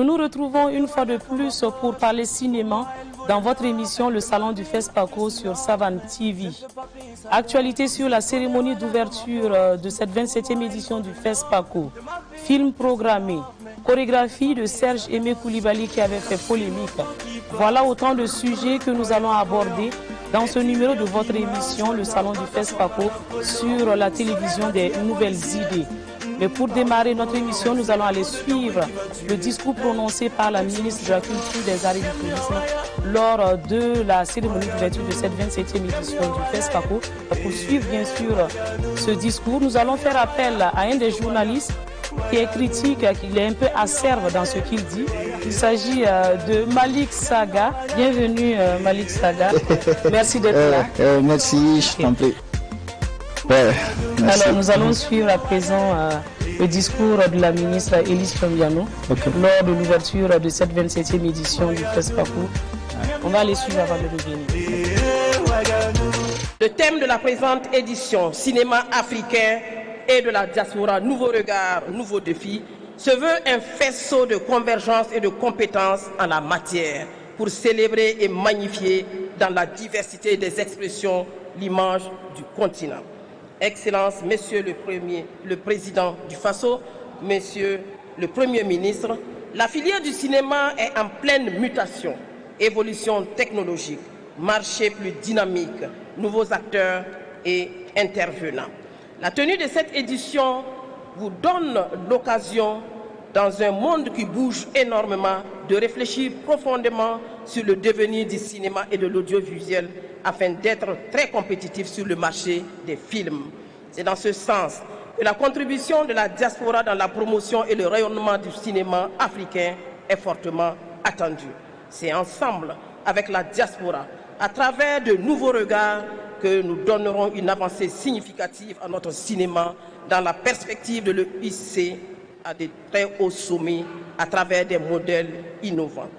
nous retrouvons une fois de plus pour parler cinéma dans votre émission Le Salon du FESPACO sur Savane TV. Actualité sur la cérémonie d'ouverture de cette 27e édition du FESPACO. Film programmé, chorégraphie de Serge Aimé Coulibaly qui avait fait polémique. Voilà autant de sujets que nous allons aborder dans ce numéro de votre émission Le Salon du FESPACO sur la télévision des nouvelles idées. Mais pour démarrer notre émission, nous allons aller suivre le discours prononcé par la ministre de la Culture, des Arts et du Tourisme lors de la cérémonie d'ouverture de cette 27e édition du FESPACO. Pour suivre bien sûr ce discours, nous allons faire appel à un des journalistes qui est critique, qui est un peu acerbe dans ce qu'il dit. Il s'agit de Malik Saga. Bienvenue Malik Saga. Merci d'être là. Merci, je t'en prie. Alors nous allons suivre à présent le discours de la ministre Elise Chambiano lors de l'ouverture de cette 27e édition du FESPACO. On va aller suivre avant de revenir. Le thème de la présente édition, cinéma africain et de la diaspora, nouveau regard, nouveaux défis, se veut un faisceau de convergence et de compétences en la matière pour célébrer et magnifier dans la diversité des expressions l'image du continent. Excellences, Monsieur le Président du FASO, Monsieur le Premier ministre, la filière du cinéma est en pleine mutation, évolution technologique, marché plus dynamique, nouveaux acteurs et intervenants. La tenue de cette édition vous donne l'occasion, dans un monde qui bouge énormément, de réfléchir profondément sur le devenir du cinéma et de l'audiovisuel afin d'être très compétitif sur le marché des films. C'est dans ce sens que la contribution de la diaspora dans la promotion et le rayonnement du cinéma africain est fortement attendue. C'est ensemble avec la diaspora, à travers de nouveaux regards, que nous donnerons une avancée significative à notre cinéma dans la perspective de le hisser à de très hauts sommets à travers des modèles innovants.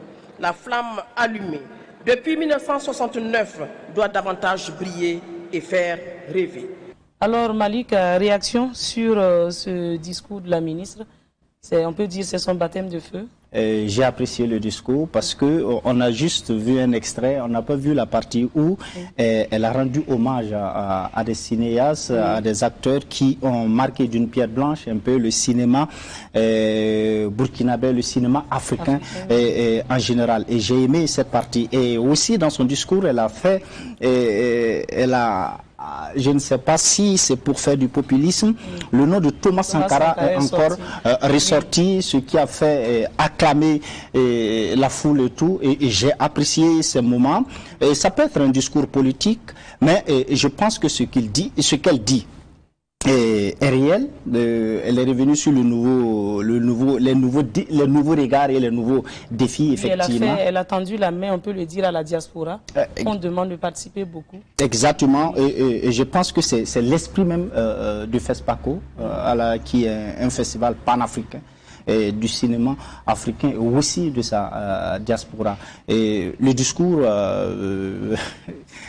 La flamme allumée depuis 1969 doit davantage briller et faire rêver. Alors Malik, réaction sur ce discours de la ministre? On peut dire que c'est son baptême de feu? J'ai apprécié le discours parce qu'on a juste vu un extrait, on n'a pas vu la partie où elle a rendu hommage à des cinéastes, à des acteurs qui ont marqué d'une pierre blanche un peu le cinéma burkinabé, le cinéma africain en général. Et j'ai aimé cette partie. Et aussi dans son discours, elle a fait, je ne sais pas si c'est pour faire du populisme, le nom de Thomas Sankara est encore ressorti, ce qui a fait acclamer la foule et tout, et j'ai apprécié ces moments. Et ça peut être un discours politique, mais je pense que ce qu'elle dit est réel. Elle est revenue sur les nouveaux regards et les nouveaux défis, effectivement. Elle a tendu la main, on peut le dire, à la diaspora. On demande de participer beaucoup. Exactement, et je pense que c'est l'esprit même du FESPACO, qui est un festival panafricain du cinéma africain et aussi de sa diaspora. Et le discours,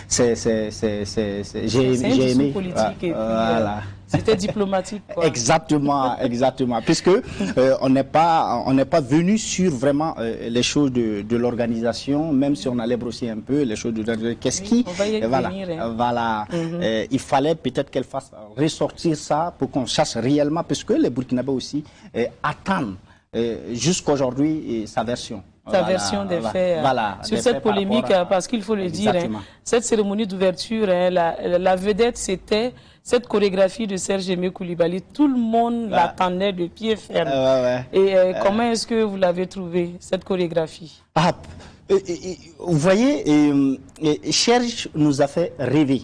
j'ai aimé. Politique voilà. C'était diplomatique, quoi. Exactement, exactement. Puisque on n'est pas venu sur vraiment les choses de l'organisation, même si on allait brosser un peu les choses de l'organisation. Qu'est-ce qui, voilà, il fallait peut-être qu'elle fasse ressortir ça pour qu'on sache réellement, parce que les Burkinabés aussi attendent jusqu'aujourd'hui sa version. Sa version des faits sur cette polémique, parce qu'il faut le dire, cette cérémonie d'ouverture, la vedette, c'était cette chorégraphie de Serge Aimé Coulibaly. Tout le monde l'attendait de pied ferme. Et comment est-ce que vous l'avez trouvé, cette chorégraphie? Vous voyez, Serge nous a fait rêver.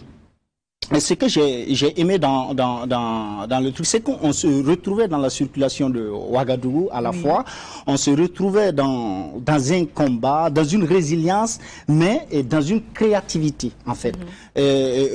Et ce que j'ai aimé dans le truc, c'est qu'on se retrouvait dans la circulation de Ouagadougou à la fois, on se retrouvait dans un combat, dans une résilience, mais dans une créativité, en fait.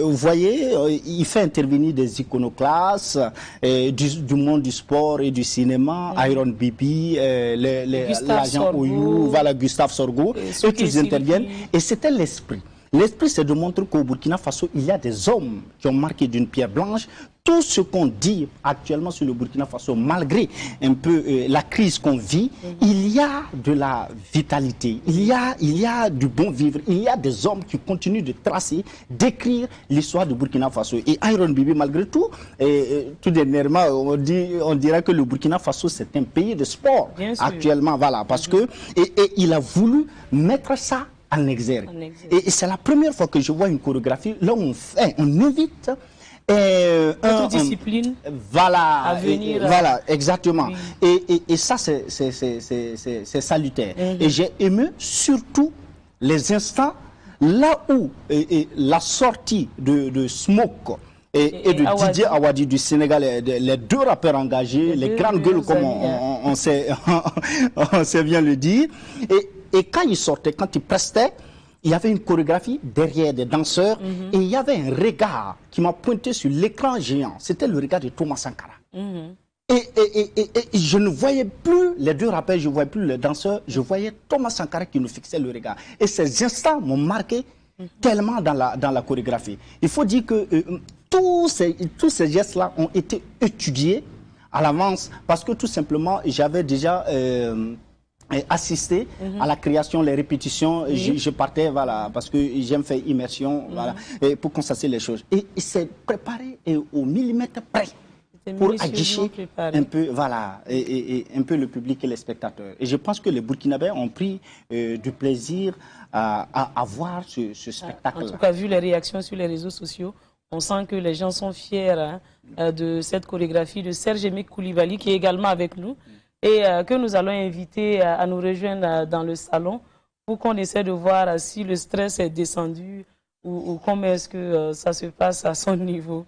Vous voyez, il fait intervenir des iconoclastes du monde du sport et du cinéma, Iron Bibi, l'agent Ouyou, voilà, Gustave Sorgho, et tous interviennent, et c'était l'esprit. L'esprit, c'est de montrer qu'au Burkina Faso, il y a des hommes qui ont marqué d'une pierre blanche tout ce qu'on dit actuellement sur le Burkina Faso, malgré un peu la crise qu'on vit, il y a de la vitalité, il y a du bon vivre, il y a des hommes qui continuent de tracer, d'écrire l'histoire du Burkina Faso. Et Iron Bibi, malgré tout, tout dernièrement, on dirait que le Burkina Faso, c'est un pays de sport actuellement, voilà, parce que et il a voulu mettre ça en exergue. Et c'est la première fois que je vois une chorégraphie, là on invite Notre discipline voilà, à venir. Voilà, exactement. Oui. Et ça, c'est salutaire. Et j'ai aimé surtout les instants là où la sortie de Smoke et de Awadi. Didier Awadi du Sénégal, les deux rappeurs engagés, les grandes gueules comme on sait bien le dire. Et quand ils sortaient, quand ils prestaient, il y avait une chorégraphie derrière des danseurs et il y avait un regard qui m'a pointé sur l'écran géant. C'était le regard de Thomas Sankara. Et je ne voyais plus les deux rappeurs, je ne voyais plus les danseurs, je voyais Thomas Sankara qui nous fixait le regard. Et ces instants m'ont marqué tellement dans la chorégraphie. Il faut dire que tous ces gestes-là ont été étudiés à l'avance parce que tout simplement, j'avais déjà assisté à la création, les répétitions. Je partais, voilà, parce que j'aime faire immersion, voilà, et pour constater les choses. Et c'est préparé au millimètre près pour aguicher un peu, voilà, et un peu le public et les spectateurs. Et je pense que les Burkinabés ont pris du plaisir à voir ce spectacle-là. En tout cas, vu les réactions sur les réseaux sociaux, on sent que les gens sont fiers de cette chorégraphie de Serge Aimé Koulibaly, qui est également avec nous, et que nous allons inviter à nous rejoindre dans le salon pour qu'on essaie de voir si le stress est descendu ou comment est-ce que ça se passe à son niveau.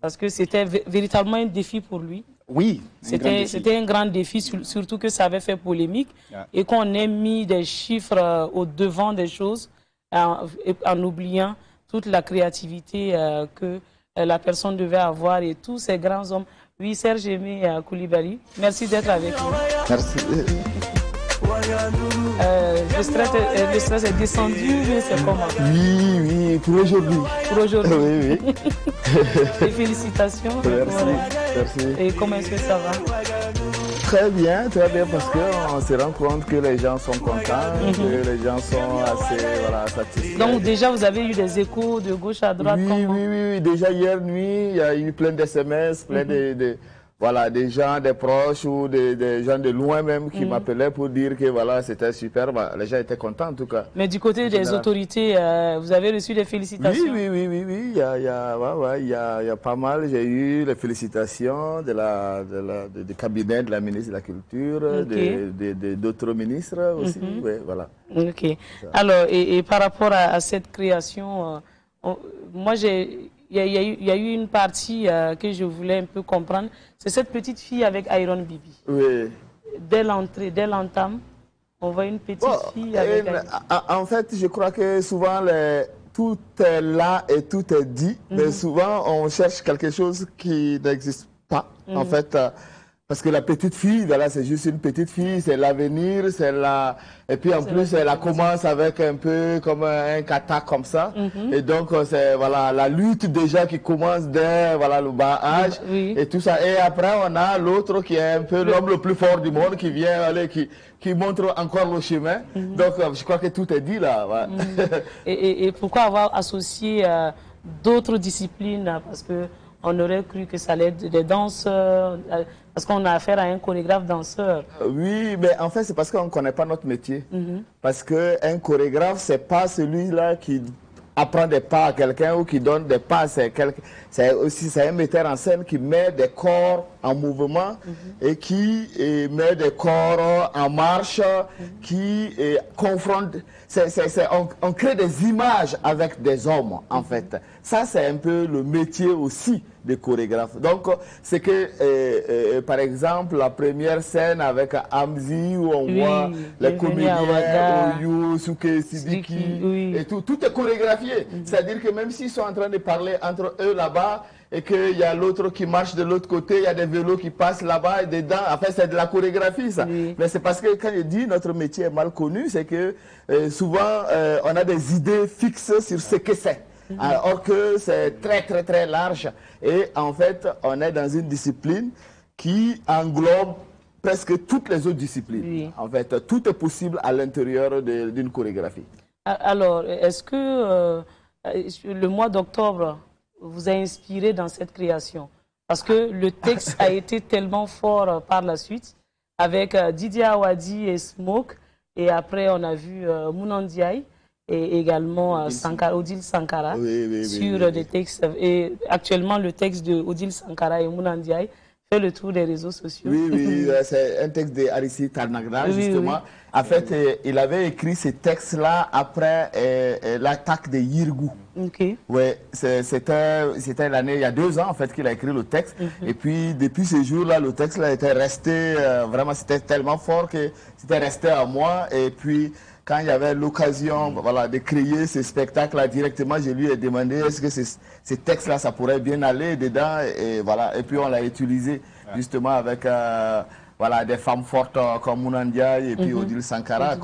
Parce que c'était véritablement un défi pour lui. Oui, c'était un grand défi, surtout que ça avait fait polémique et qu'on ait mis des chiffres au devant des choses en oubliant toute la créativité que la personne devait avoir et tous ces grands hommes. Oui, Serge Aimé Koulibaly, merci d'être avec nous. Merci. Le stress est descendu, mais c'est comment? Oui, pour aujourd'hui. Pour aujourd'hui. Oui. Et félicitations. Merci. Et comment est-ce que ça va? Très bien, parce qu'on se rend compte que les gens sont contents, que les gens sont assez satisfaits. Donc déjà, vous avez eu des échos de gauche à droite? Oui. Déjà hier nuit, il y a eu plein de SMS, plein des gens, des proches ou des gens de loin même qui m'appelaient pour dire que voilà, c'était super. Les gens étaient contents en tout cas. Mais du côté des autorités, vous avez reçu des félicitations? Oui. Il y a pas mal. J'ai eu les félicitations du cabinet de la ministre de la Culture, d'autres ministres aussi. Oui, voilà. Ok. Alors, et par rapport à cette création, moi il y a eu une partie que je voulais un peu comprendre. C'est cette petite fille avec Iron Bibi. Oui. Dès l'entrée, dès l'entame, on voit une petite fille avec en fait, je crois que souvent, tout est là et tout est dit. Mais souvent, on cherche quelque chose qui n'existe pas. En fait, parce que la petite fille, voilà, c'est juste une petite fille, c'est l'avenir, et puis en plus, elle commence avec un peu comme un kata comme ça. Et donc, c'est la lutte déjà qui commence dès le bas âge et tout ça. Et après, on a l'autre qui est un peu l'homme le plus fort du monde qui vient, qui montre encore le chemin. Donc, je crois que tout est dit là. Et pourquoi avoir associé d'autres disciplines? Parce que on aurait cru que ça allait être des danseurs, parce qu'on a affaire à un chorégraphe danseur. Oui, mais en fait, c'est parce qu'on ne connaît pas notre métier. Parce qu'un chorégraphe, ce n'est pas celui-là qui apprend des pas à quelqu'un ou qui donne des pas. C'est un metteur en scène qui met des corps en mouvement et qui met des corps en marche, qui confronte. On crée des images avec des hommes, en fait. Ça, c'est un peu le métier aussi des chorégraphes. Donc, c'est que, par exemple, la première scène avec Amzi, où on voit les comédiens, Oyo, Souké, Sidiki, et tout est chorégraphié. C'est-à-dire que même s'ils sont en train de parler entre eux là-bas, et qu'il y a l'autre qui marche de l'autre côté, il y a des vélos qui passent là-bas et dedans. En fait, c'est de la chorégraphie, ça. Mais c'est parce que quand je dis notre métier est mal connu, c'est que souvent, on a des idées fixes sur ce que c'est. Alors que c'est très large. Et en fait, on est dans une discipline qui englobe presque toutes les autres disciplines. Oui. En fait, tout est possible à l'intérieur d'une chorégraphie. Alors, est-ce que le mois d'octobre vous a inspiré dans cette création? Parce que le texte a été tellement fort par la suite, avec Didier Awadi et Smoke, et après on a vu Mounandiaï et également Odile Sankara sur des textes. Et actuellement, le texte de Odile Sankara et Mounandiaï fait le tour des réseaux sociaux. Oui, c'est un texte de Arissi Tarnagda, justement. En fait, il avait écrit ces textes-là après l'attaque de Yirgou. Ouais, c'était l'année, il y a 2 ans en fait qu'il a écrit le texte. Et puis depuis ce jour-là, le texte là était resté, vraiment c'était tellement fort que c'était resté à moi. Et puis quand il y avait l'occasion de créer ce spectacle-là directement, je lui ai demandé est-ce que ces textes-là, ça pourrait bien aller dedans. Et voilà, et puis on l'a utilisé justement avec des femmes fortes comme Mounandia et puis Odile Sankara.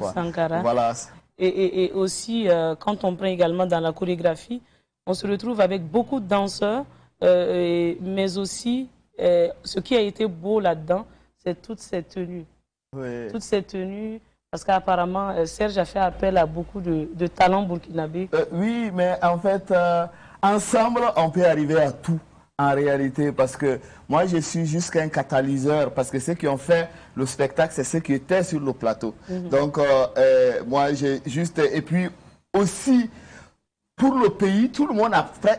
Voilà. Et aussi, quand on prend également dans la chorégraphie, on se retrouve avec beaucoup de danseurs, mais aussi, ce qui a été beau là-dedans, c'est toutes ces tenues. Oui. Toutes ces tenues, parce qu'apparemment, Serge a fait appel à beaucoup de talents burkinabés. Oui, mais en fait, ensemble, on peut arriver à tout. En réalité, parce que moi je suis juste qu'un catalyseur, parce que ceux qui ont fait le spectacle, c'est ceux qui étaient sur le plateau. Donc moi j'ai juste, et puis aussi pour le pays, tout le monde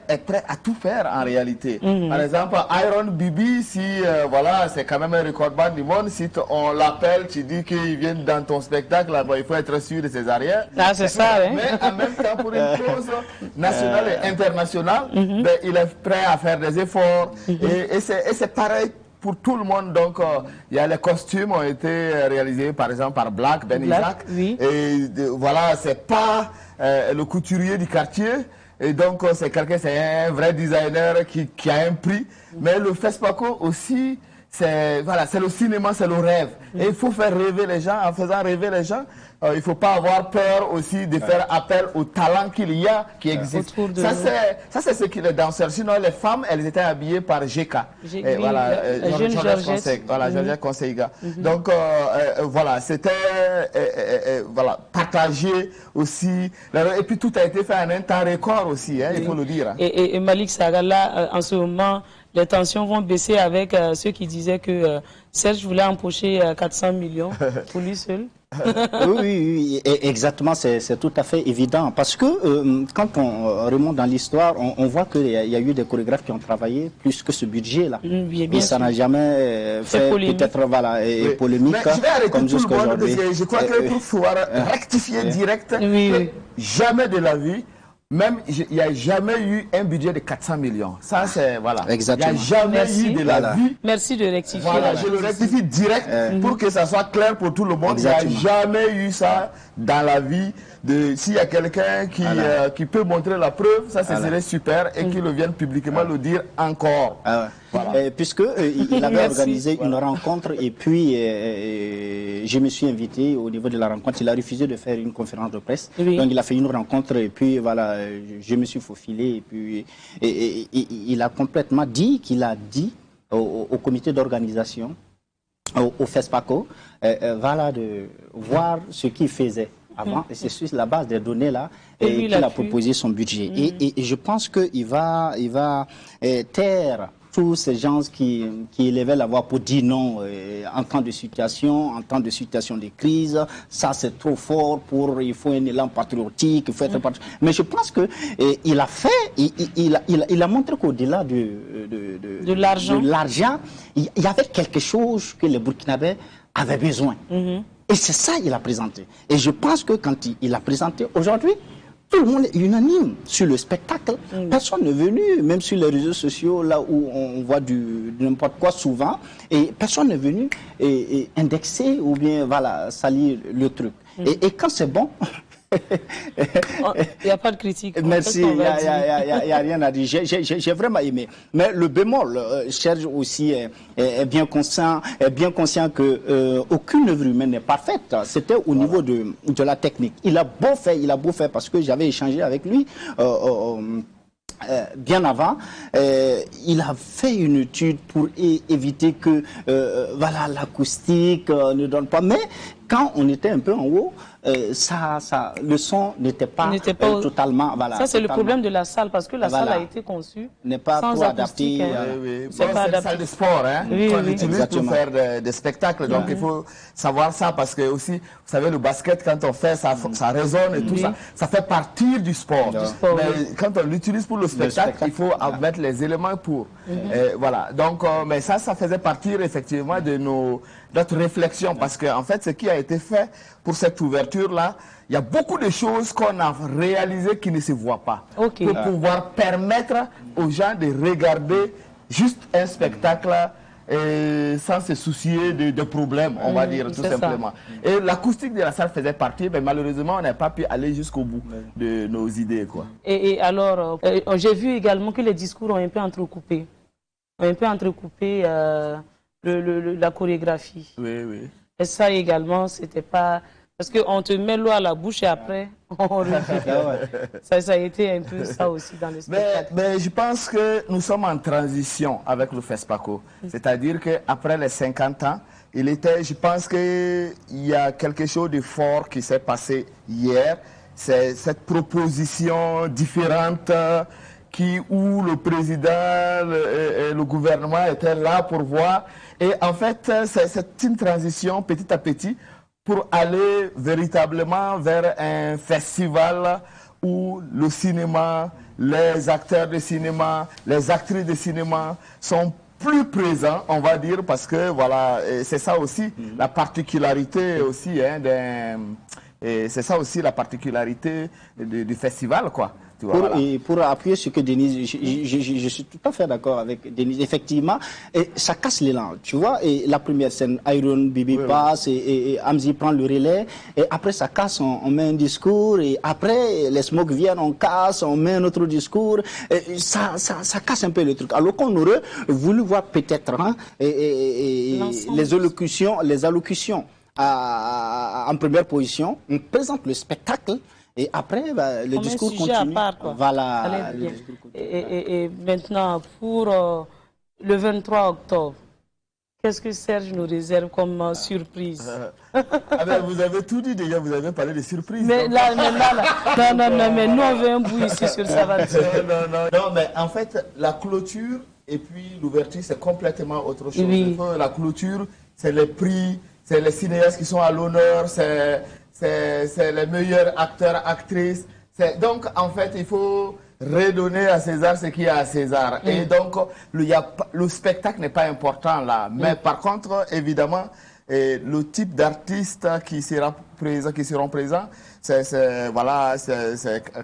est prêt à tout faire en réalité. Par exemple, Iron Bibi, si c'est quand même un recordman du monde, si on l'appelle, tu dis qu'il vient dans ton spectacle, là, il faut être sûr de ses arrières. Ah, c'est ça, hein? Mais en même temps, pour une cause nationale et internationale, il est prêt à faire des efforts. Et c'est pareil pour tout le monde. Donc, il y a les costumes ont été réalisés, par exemple, par Black, Isaac. Oui. Et voilà, c'est pas le couturier du quartier. Et donc, c'est un vrai designer qui a un prix. Mais le FESPACO aussi, c'est le cinéma, c'est le rêve. Et il faut faire rêver les gens. En faisant rêver les gens, il ne faut pas avoir peur aussi de faire appel au talent qu'il y a, qui existe. Ça, c'est ce qui les danseurs. Sinon, les femmes, elles étaient habillées par GK. Georges Conseilga. Donc, c'était partagé aussi. Et puis, tout a été fait en un temps record aussi, il faut le dire. Et Malik Sagala, en ce moment, les tensions vont baisser avec ceux qui disaient que Serge voulait empocher 400 millions pour lui seul. Oui, exactement, c'est tout à fait évident. Parce que quand on remonte dans l'histoire, on voit qu'il y a eu des chorégraphes qui ont travaillé plus que ce budget-là. Et ça n'a jamais fait peut-être polémique. Mais je vais arrêter tout le monde, parce que je crois que pour pouvoir rectifier direct, jamais de la vie. Même, il n'y a jamais eu un budget de 400 millions. Ça, c'est, Exactement. Il n'y a jamais eu de la vie. Merci de rectifier. Je le rectifie direct pour que ça soit clair pour tout le monde. Exactement. Il n'y a jamais eu ça dans la vie. S'il y a quelqu'un qui peut montrer la preuve, ça, serait super et qu'il vienne publiquement le dire encore. Puisque il avait organisé une rencontre et puis je me suis invité au niveau de la rencontre. Il a refusé de faire une conférence de presse. Donc il a fait une rencontre et puis je me suis faufilé et puis il a complètement dit qu'il a dit au comité d'organisation, au FESPACO, de voir ce qu'il faisait avant, et c'est sur la base des données là qu'il a proposé son budget. Et je pense qu'il va taire tous ces gens qui élevaient la voix pour dire non en temps de situation de crise, ça c'est trop fort, il faut un élan patriotique, il faut être patriotique. Mais je pense que il a montré qu'au-delà de l'argent, il y avait quelque chose que les Burkinabés avaient besoin. Et c'est ça qu'il a présenté. Et je pense que quand il a présenté aujourd'hui, tout le monde est unanime sur le spectacle. Personne n'est venu, même sur les réseaux sociaux, là où on voit du n'importe quoi souvent, et personne n'est venu indexer ou bien salir le truc. Et quand c'est bon... Il n'y a pas de critique. Merci, il n'y a rien à dire. J'ai vraiment aimé. Mais le bémol, Serge aussi est bien conscient que aucune œuvre humaine n'est parfaite. C'était au niveau de la technique. Il a beau faire parce que j'avais échangé avec lui bien avant, il a fait une étude pour éviter que voilà, l'acoustique ne donne pas. Mais quand on était un peu en haut, le son n'était pas totalement... Voilà, ça, c'est le problème de la salle, parce que la salle a été conçue sans acoustique. C'est une salle de sport qu'on utilise pour faire des spectacles. Donc, il faut savoir ça, parce que aussi, vous savez, le basket, quand on fait, ça résonne et tout ça. Ça fait partie du sport. Mais quand on l'utilise pour le spectacle, il faut mettre les éléments pour. Voilà. Donc, mais ça faisait partie, effectivement, de notre réflexion, parce qu'en fait, ce qui a été fait pour cette ouverture-là, il y a beaucoup de choses qu'on a réalisées qui ne se voient pas. Pour pouvoir permettre aux gens de regarder juste un spectacle sans se soucier de problèmes, on va dire, tout simplement. Et l'acoustique de la salle faisait partie, mais malheureusement, on n'a pas pu aller jusqu'au bout de nos idées, quoi. Et alors, j'ai vu également que les discours ont un peu entrecoupé. La chorégraphie. Oui. Et ça également, c'était pas... Parce qu'on te met l'eau à la bouche et après, on refait. Ça a été un peu ça aussi dans le spectacle. Mais je pense que nous sommes en transition avec le FESPACO. C'est-à-dire qu'après les 50 ans, je pense qu'il y a quelque chose de fort qui s'est passé hier. C'est cette proposition différente où le président et le gouvernement étaient là pour voir. Et en fait, c'est une transition petit à petit pour aller véritablement vers un festival où le cinéma, les acteurs de cinéma, les actrices de cinéma sont plus présents, on va dire, parce que voilà, c'est ça aussi la particularité aussi, c'est ça aussi la particularité du festival, quoi. Pour appuyer ce que Denise, je suis tout à fait d'accord avec Denise, effectivement, et ça casse l'élan, tu vois, et la première scène, Iron Bibi passe, et Amzi prend le relais, et après ça casse, on met un discours, et après les smokes viennent, on casse, on met un autre discours, et ça casse un peu le truc, alors qu'on aurait voulu voir peut-être les allocutions en première position, on présente le spectacle, et après, le discours continue. Voilà. Et maintenant, pour le 23 octobre, qu'est-ce que Serge nous réserve comme surprise? Vous avez tout dit déjà, vous avez parlé de surprises. Mais mais nous on veut un bout ici sur Savane. Non, mais en fait, la clôture et puis l'ouverture, c'est complètement autre chose. La clôture, c'est les prix, c'est les cinéastes qui sont à l'honneur, c'est les meilleurs acteurs, actrices. Donc, en fait, il faut redonner à César ce qui est à César. Et donc, le spectacle n'est pas important là. Mais par contre, évidemment, le type d'artistes qui seront présents, c'est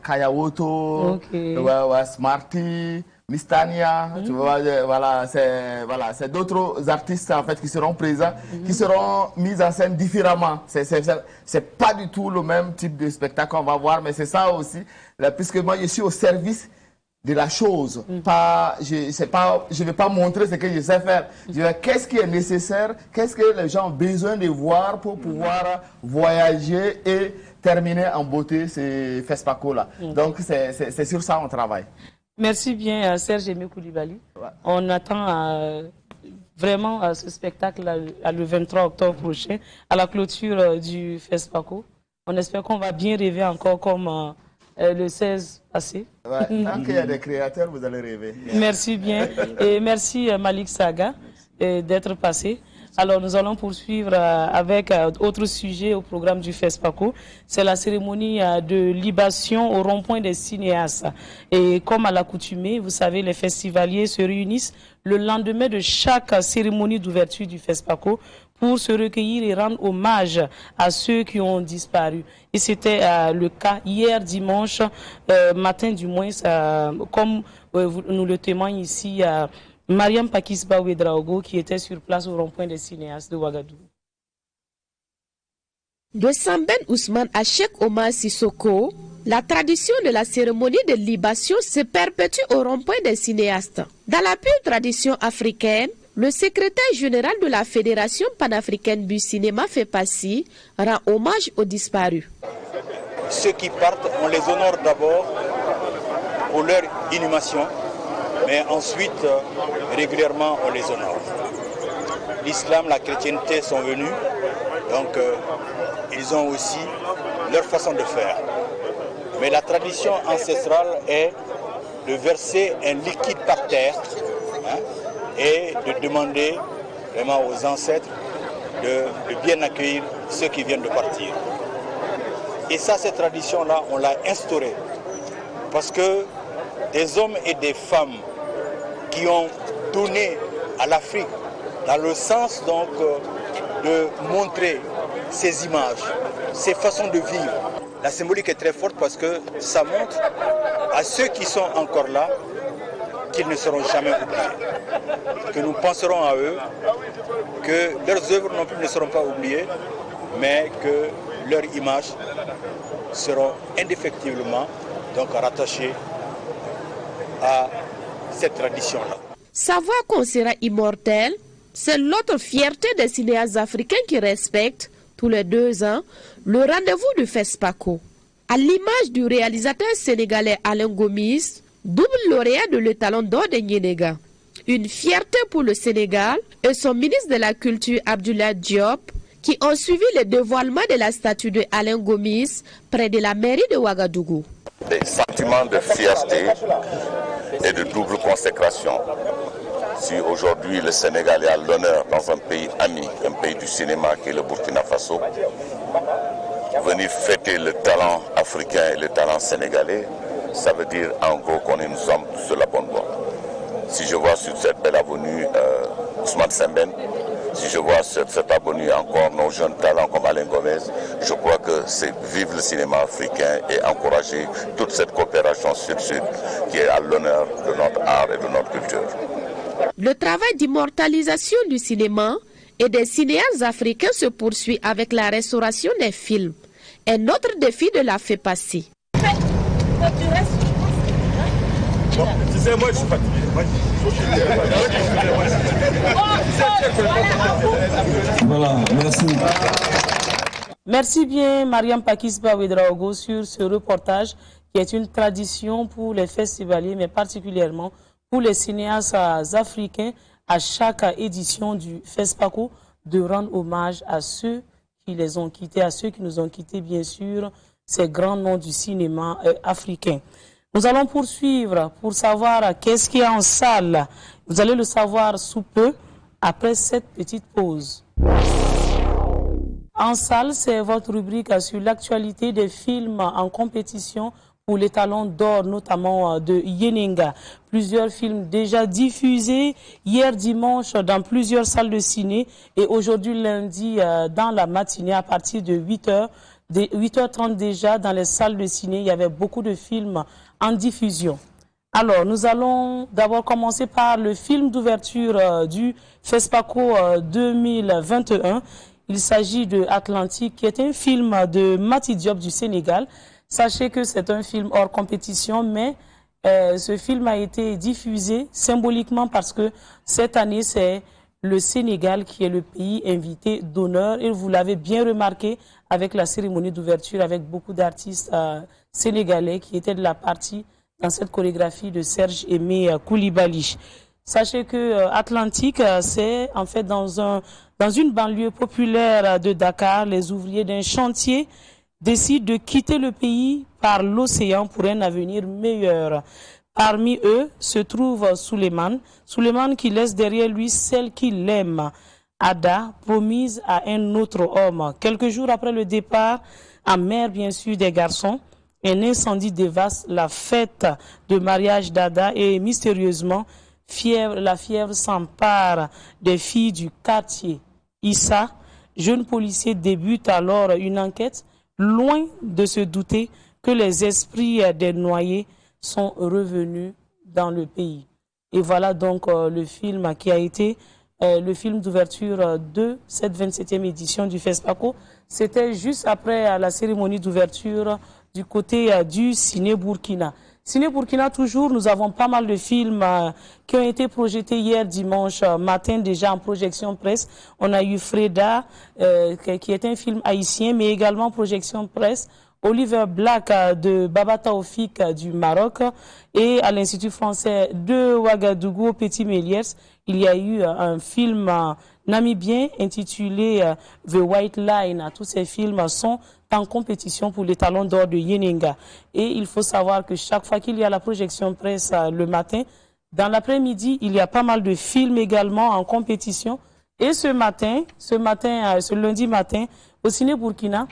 Kaya Woto, Smarty, Mistania, tu vois, c'est d'autres artistes en fait qui seront présents, qui seront mis en scène différemment. C'est pas du tout le même type de spectacle qu'on va voir, mais c'est ça aussi, puisque moi je suis au service de la chose. Je vais pas montrer ce que je sais faire. Je vais qu'est-ce qui est nécessaire, qu'est-ce que les gens ont besoin de voir pour pouvoir voyager et terminer en beauté ces FESPACO-là. Donc c'est sur ça qu'on travaille. Merci bien Serge Aimé Koulibaly. On attend vraiment ce spectacle le 23 octobre prochain, à la clôture du FESPACO. On espère qu'on va bien rêver encore comme le 16 passé. Tant qu'il y a des créateurs, vous allez rêver. Merci bien. Et merci Malik Saga d'être passé. Alors nous allons poursuivre avec autre sujet au programme du FESPACO. C'est la cérémonie de libation au rond-point des cinéastes. Et comme à l'accoutumée, vous savez, les festivaliers se réunissent le lendemain de chaque cérémonie d'ouverture du FESPACO pour se recueillir et rendre hommage à ceux qui ont disparu. Et c'était le cas hier dimanche matin du moins, comme nous le témoigne ici Mariam Pakisba Ouedraogo, qui était sur place au rond-point des cinéastes de Ouagadougou. De Samben Ousmane à Cheikh Omar Sissoko, la tradition de la cérémonie de libation se perpétue au rond-point des cinéastes. Dans la pure tradition africaine, le secrétaire général de la Fédération panafricaine du cinéma FEPACI rend hommage aux disparus. Ceux qui partent, on les honore d'abord, pour leur inhumation, mais ensuite, régulièrement, on les honore. L'islam, la chrétienté sont venus, donc ils ont aussi leur façon de faire. Mais la tradition ancestrale est de verser un liquide par terre et de demander vraiment aux ancêtres de bien accueillir ceux qui viennent de partir. Et ça, cette tradition-là, on l'a instaurée parce que des hommes et des femmes qui ont donné à l'Afrique dans le sens donc de montrer ces images, ces façons de vivre. La symbolique est très forte parce que ça montre à ceux qui sont encore là qu'ils ne seront jamais oubliés, que nous penserons à eux, que leurs œuvres non plus ne seront pas oubliées, mais que leurs images seront indéfectiblement donc rattachées à cette tradition-là. Savoir qu'on sera immortel, c'est l'autre fierté des cinéastes africains qui respectent, tous les 2 ans, le rendez-vous du FESPACO. À l'image du réalisateur sénégalais Alain Gomis, double lauréat de l'Étalon d'or de Niénéga. Une fierté pour le Sénégal et son ministre de la Culture Abdoulaye Diop, qui ont suivi le dévoilement de la statue de Alain Gomis près de la mairie de Ouagadougou. Des sentiments de fierté et de double consécration. Si aujourd'hui le Sénégal est à l'honneur dans un pays ami, un pays du cinéma qui est le Burkina Faso, venir fêter le talent africain et le talent sénégalais, ça veut dire en gros qu'on est nous sommes sur la bonne voie. Si je vois sur cette belle avenue Ousmane Sembène, si je vois sur cette avenue encore nos jeunes talents comme Alain Gomez, je crois que c'est vivre le cinéma africain et encourager toute cette coopération sud-sud qui est à l'honneur de notre art et de notre culture. Le travail d'immortalisation du cinéma et des cinéastes africains se poursuit avec la restauration des films. Un autre défi de la FEPACI. Tu sais, moi je suis fatigué. Voilà, merci. Merci bien Mariam Pakisba Ouedraogo sur ce reportage qui est une tradition pour les festivaliers, mais particulièrement pour les cinéastes africains à chaque édition du FESPACO de rendre hommage à ceux qui les ont quittés, à ceux qui nous ont quittés, bien sûr, ces grands noms du cinéma africain. Nous allons poursuivre pour savoir qu'est-ce qu'il y a en salle. Vous allez le savoir sous peu, après cette petite pause. En salle, c'est votre rubrique sur l'actualité des films en compétition pour les talons d'or, notamment de Yeninga. Plusieurs films déjà diffusés hier dimanche dans plusieurs salles de ciné et aujourd'hui lundi dans la matinée à partir de 8h. Dès 8h30 déjà dans les salles de ciné, il y avait beaucoup de films en diffusion. Alors, nous allons d'abord commencer par le film d'ouverture du FESPACO 2021. Il s'agit de Atlantique, qui est un film de Mati Diop du Sénégal. Sachez que c'est un film hors compétition, mais ce film a été diffusé symboliquement parce que cette année, c'est le Sénégal qui est le pays invité d'honneur. Et vous l'avez bien remarqué avec la cérémonie d'ouverture, avec beaucoup d'artistes sénégalais qui étaient de la partie dans cette chorégraphie de Serge Aimé Koulibaly. Sachez que Atlantique, c'est en fait dans une banlieue populaire de Dakar, les ouvriers d'un chantier décident de quitter le pays par l'océan pour un avenir meilleur. Parmi eux se trouve Souleymane qui laisse derrière lui celle qu'il aime, Ada, promise à un autre homme. Quelques jours après le départ, en mer bien sûr des garçons, un incendie dévaste la fête de mariage d'Ada et mystérieusement, la fièvre s'empare des filles du quartier. Issa, jeune policier, débute alors une enquête, loin de se douter que les esprits des noyés sont revenus dans le pays. Et voilà donc le film qui a été le film d'ouverture de cette 27e édition du FESPACO. C'était juste après la cérémonie d'ouverture du côté du Ciné Burkina. Ciné Burkina toujours, nous avons pas mal de films qui ont été projetés hier dimanche matin déjà en projection presse. On a eu Freda, qui est un film haïtien, mais également projection presse. Oliver Black de Baba Taoufik du Maroc et à l'Institut français de Ouagadougou, au Petit Méliès, il y a eu un film namibien intitulé The White Line. Tous ces films sont en compétition pour les Talons d'or de Yeninga. Et il faut savoir que chaque fois qu'il y a la projection presse le matin, dans l'après-midi, il y a pas mal de films également en compétition. Et ce lundi matin, au Ciné Burkina,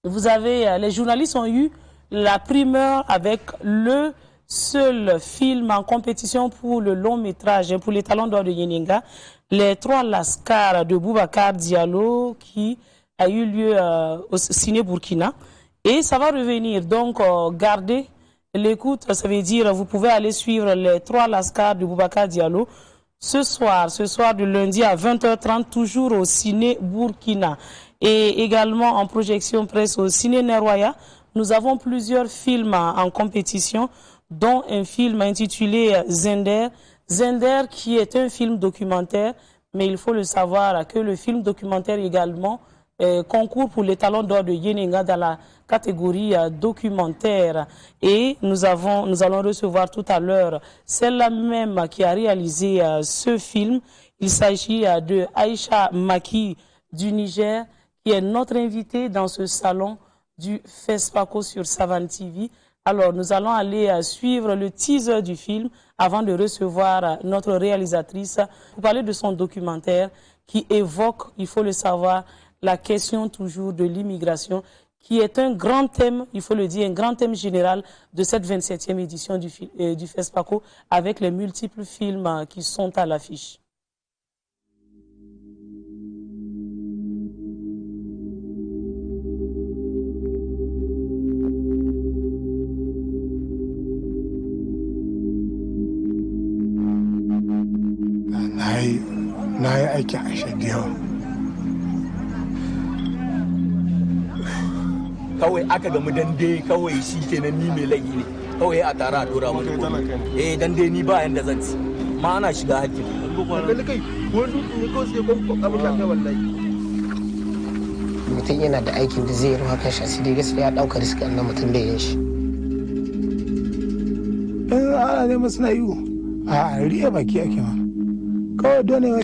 vous avez, les journalistes ont eu la primeur avec le seul film en compétition pour le long métrage, pour les Talons d'or de Yeninga, Les Trois Lascars de Boubacar Diallo, qui a eu lieu au Ciné Burkina. Et ça va revenir, donc gardez l'écoute, ça veut dire vous pouvez aller suivre Les Trois Lascars de Boubacar Diallo ce soir de lundi à 20h30, toujours au Ciné Burkina. Et également en projection presse au Ciné Neroya, nous avons plusieurs films en compétition, dont un film intitulé Zender. Zender qui est un film documentaire, mais il faut le savoir que le film documentaire également concourt pour les Talons d'or de Yeninga dans la catégorie documentaire. Et nous allons recevoir tout à l'heure celle-là même qui a réalisé ce film. Il s'agit de Aïcha Maki du Niger, qui est notre invitée dans ce salon du FESPACO sur Savan TV. Alors, nous allons aller suivre le teaser du film avant de recevoir notre réalisatrice pour parler de son documentaire qui évoque, il faut le savoir, la question toujours de l'immigration, qui est un grand thème, il faut le dire, un grand thème général de cette 27e édition du FESPACO avec les multiples films qui sont à l'affiche. Na yi aikin ashe da yawa. Kawai aka gamu dande kawai shi kenan ni mai laifi ne. Kawai a tara a dora mun. Dande ni ba yanda zan ci. Ma ana shiga hakki. Mutum yana da aikin da zai yi ruwa kan shi dai gaskiya ɗaukar riskar na mutum bai yin shi. Ana neman suna yiwu. A riya baki ake ma. Kawai dole ya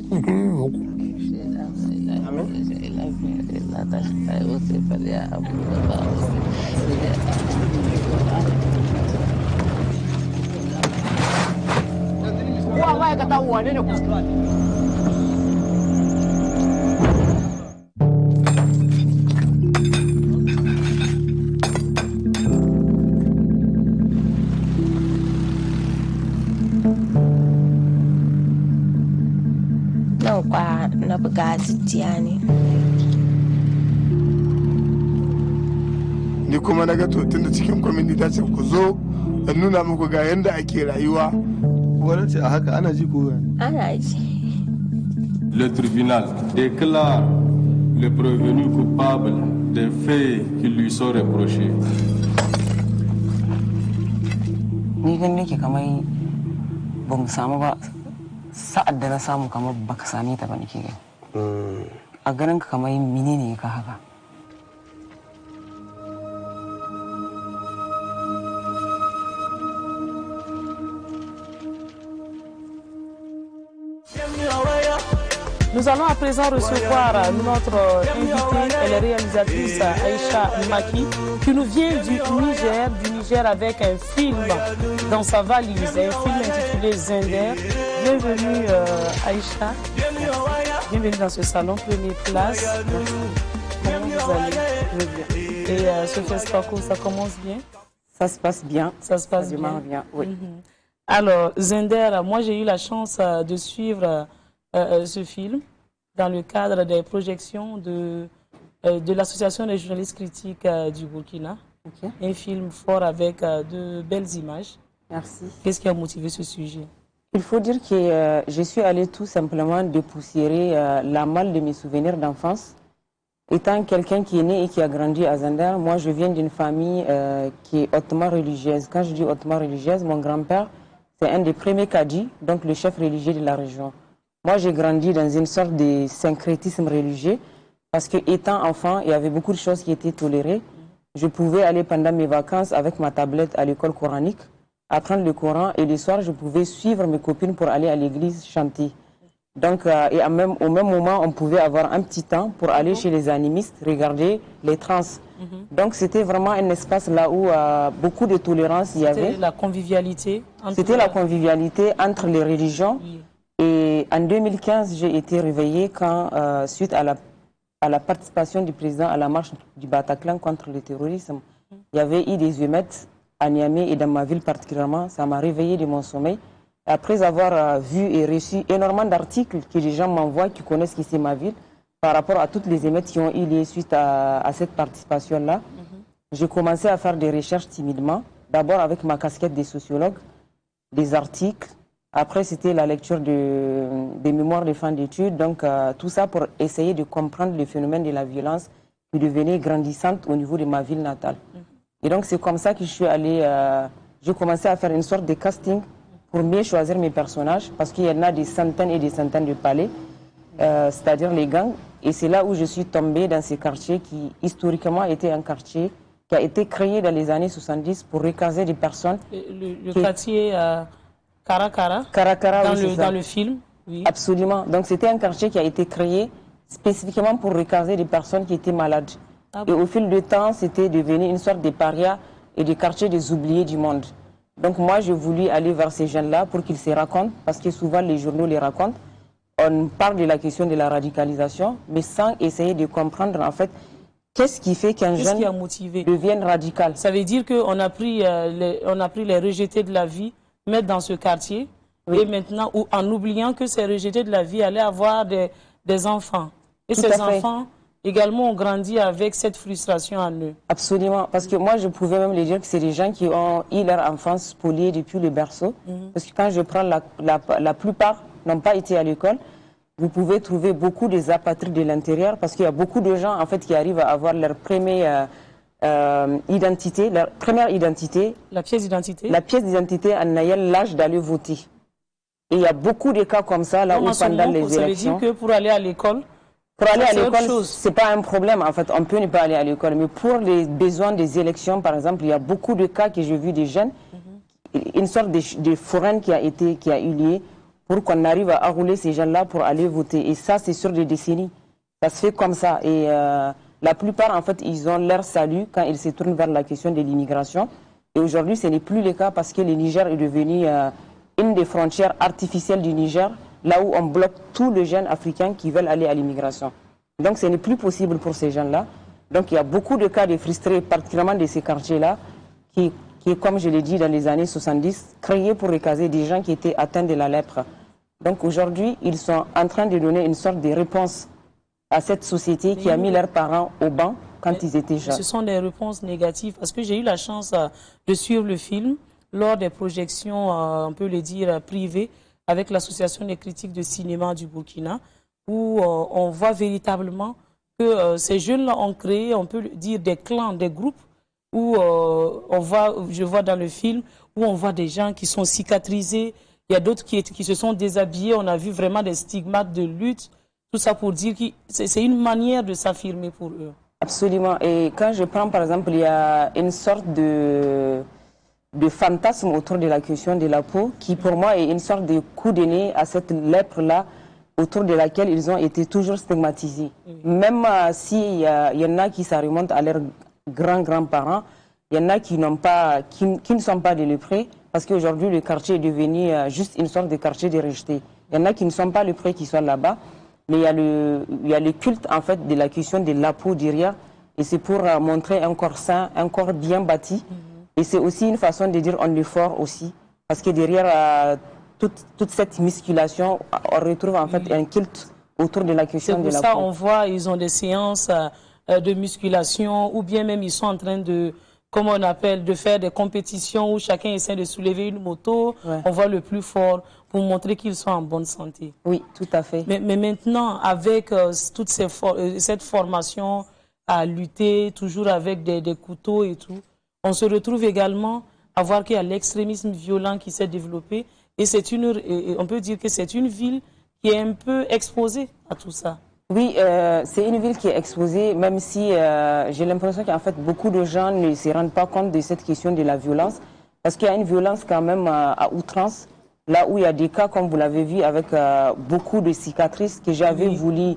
na buga jijjiya ne. Ni kuma na ga tun da cikin kwamiti ta ce ku zo da nuna muku ga yadda ake rayuwa. Wani ce a haka ana ji ko ana ji. Le tribunal déclare le prévenu coupable des faits qui lui sont reprochés. Ni gan nake kamar ba mu samu ba sa'ad da na samu kamar baka same ta ba nake gani. A ganin ka kamar menene ka haka? Nous allons à présent recevoir notre invitée, elle est réalisatrice Aïcha Maki, qui nous vient du Niger avec un film dans sa valise, un film intitulé Zender. Bienvenue Aïcha, bienvenue dans ce salon, prenez place. Comment vous allez? Très bien. Et ce FESPACO, ça commence bien? Ça se passe bien. Ça se passe bien, oui. Alors Zender, moi j'ai eu la chance de suivre ce film dans le cadre des projections de l'Association des journalistes critiques du Burkina. Okay. Un film fort avec de belles images. Merci. Qu'est-ce qui a motivé ce sujet? Il faut dire que je suis allée tout simplement dépoussiérer la malle de mes souvenirs d'enfance Étant quelqu'un qui est né et qui a grandi à Zander, moi je viens d'une famille qui est hautement religieuse. Quand je dis hautement religieuse, mon grand-père, c'est un des premiers cadis, donc le chef religieux de la région. Moi j'ai grandi dans une sorte de syncrétisme religieux, parce que étant enfant, il y avait beaucoup de choses qui étaient tolérées. Je pouvais aller pendant mes vacances avec ma tablette à l'école coranique, apprendre le Coran, et le soir je pouvais suivre mes copines pour aller à l'église chanter. Donc, et au même moment, on pouvait avoir un petit temps pour aller chez les animistes, regarder les trans. Donc, c'était vraiment un espace là où beaucoup de tolérance il y avait. C'était la convivialité. C'était la convivialité entre les religions. Oui. Et en 2015, j'ai été réveillée quand, suite à la participation du président à la marche du Bataclan contre le terrorisme, il y avait eu des émeutes à Niamey et dans ma ville particulièrement. Ça m'a réveillée de mon sommeil. Après avoir vu et reçu énormément d'articles que les gens m'envoient, qui connaissent qui c'est ma ville, par rapport à toutes les émeutes qui ont eu lieu suite à cette participation-là, j'ai commencé à faire des recherches timidement. D'abord avec ma casquette de sociologue, des articles. Après, c'était la lecture des mémoires de fin d'études. Donc, tout ça pour essayer de comprendre le phénomène de la violence qui devenait grandissante au niveau de ma ville natale. Et donc, c'est comme ça que je suis allée... j'ai commencé à faire une sorte de casting pour mieux choisir mes personnages, parce qu'il y en a des centaines et des centaines de palais, c'est-à-dire les gangs. Et c'est là où je suis tombée dans ces quartiers qui, historiquement, étaient un quartier qui a été créé dans les années 70 pour recaser des personnes. Le quartier Karakara, dans le film. Oui. Absolument. Donc c'était un quartier qui a été créé spécifiquement pour recaser des personnes qui étaient malades. Ah bon. Et au fil du temps, c'était devenu une sorte de paria et des quartiers des oubliés du monde. Donc moi, j'ai voulu aller vers ces jeunes-là pour qu'ils se racontent, parce que souvent les journaux les racontent. On parle de la question de la radicalisation, mais sans essayer de comprendre en fait qu'est-ce qui fait qu'un jeune devienne radical. Ça veut dire qu'on a pris les rejetés de la vie, mettre dans ce quartier, oui. Et maintenant, en oubliant que ces rejetés de la vie allaient avoir des enfants. Et Tout ces enfants également ont grandi avec cette frustration en eux. Absolument, parce que moi je pouvais même les dire que c'est des gens qui ont eu leur enfance spoliée depuis le berceau. Parce que quand je prends la plupart n'ont pas été à l'école, vous pouvez trouver beaucoup des apatrides de l'intérieur, parce qu'il y a beaucoup de gens en fait qui arrivent à avoir leur première identité, leur première identité. La pièce d'identité. La pièce d'identité en ayant l'âge d'aller voter. Et il y a beaucoup de cas comme ça là où pendant les élections. Ça veut dire que pour aller à l'école. Pour aller à l'école, c'est pas un problème. En fait, on peut ne pas aller à l'école. Mais pour les besoins des élections, par exemple, il y a beaucoup de cas que j'ai vu des jeunes, une sorte de foraine qui a eu lieu pour qu'on arrive à rouler ces gens-là pour aller voter. Et ça, c'est sur des décennies. Ça se fait comme ça. Et la plupart, en fait, ils ont leur salut quand ils se tournent vers la question de l'immigration. Et aujourd'hui, ce n'est plus le cas parce que le Niger est devenu une des frontières artificielles du Niger, là où on bloque tous les jeunes africains qui veulent aller à l'immigration. Donc ce n'est plus possible pour ces gens-là. Donc il y a beaucoup de cas de frustrés, particulièrement de ces quartiers-là, qui, comme je l'ai dit, dans les années 70, créés pour recaser des gens qui étaient atteints de la lèpre. Donc aujourd'hui, ils sont en train de donner une sorte de réponse à cette société qui a mis leurs parents au banc quand ils étaient jeunes. Ce sont des réponses négatives, parce que j'ai eu la chance de suivre le film lors des projections, on peut le dire, privées, avec l'Association des critiques de cinéma du Burkina, où on voit véritablement que ces jeunes-là ont créé, on peut dire, des clans, des groupes, où je vois dans le film, où on voit des gens qui sont cicatrisés, il y a d'autres qui se sont déshabillés, on a vu vraiment des stigmates de lutte, tout ça pour dire que c'est une manière de s'affirmer pour eux. Absolument, et quand je prends par exemple, il y a une sorte de fantasme autour de la question de la peau, qui pour moi est une sorte de coup de nez à cette lèpre-là, autour de laquelle ils ont été toujours stigmatisés. Même s'il y en a qui ça remonte à leurs grands-grands-parents, il y en a qui ne sont pas des lépreux, parce qu'aujourd'hui le quartier est devenu juste une sorte de quartier de rejetés. Il y en a qui ne sont pas lépreux qui sont là-bas, mais il y a le culte en fait de la question de la peau derrière, et c'est pour montrer un corps sain, un corps bien bâti. Et c'est aussi une façon de dire on est fort aussi. Parce que derrière toute cette musculation, on retrouve en fait un culte autour de la question de la peau. C'est pour ça on voit, ils ont des séances de musculation, ou bien même ils sont en train de comme on appelle, de faire des compétitions où chacun essaie de soulever une moto. On voit le plus fort pour montrer qu'ils sont en bonne santé. Oui, tout à fait. Mais maintenant, avec toute cette formation à lutter, toujours avec des couteaux et tout, on se retrouve également à voir qu'il y a l'extrémisme violent qui s'est développé. Et on peut dire que c'est une ville qui est un peu exposée à tout ça. Oui, c'est une ville qui est exposée, même si j'ai l'impression qu'en fait beaucoup de gens ne se rendent pas compte de cette question de la violence, parce qu'il y a une violence quand même à outrance, là où il y a des cas, comme vous l'avez vu, avec beaucoup de cicatrices que j'avais voulu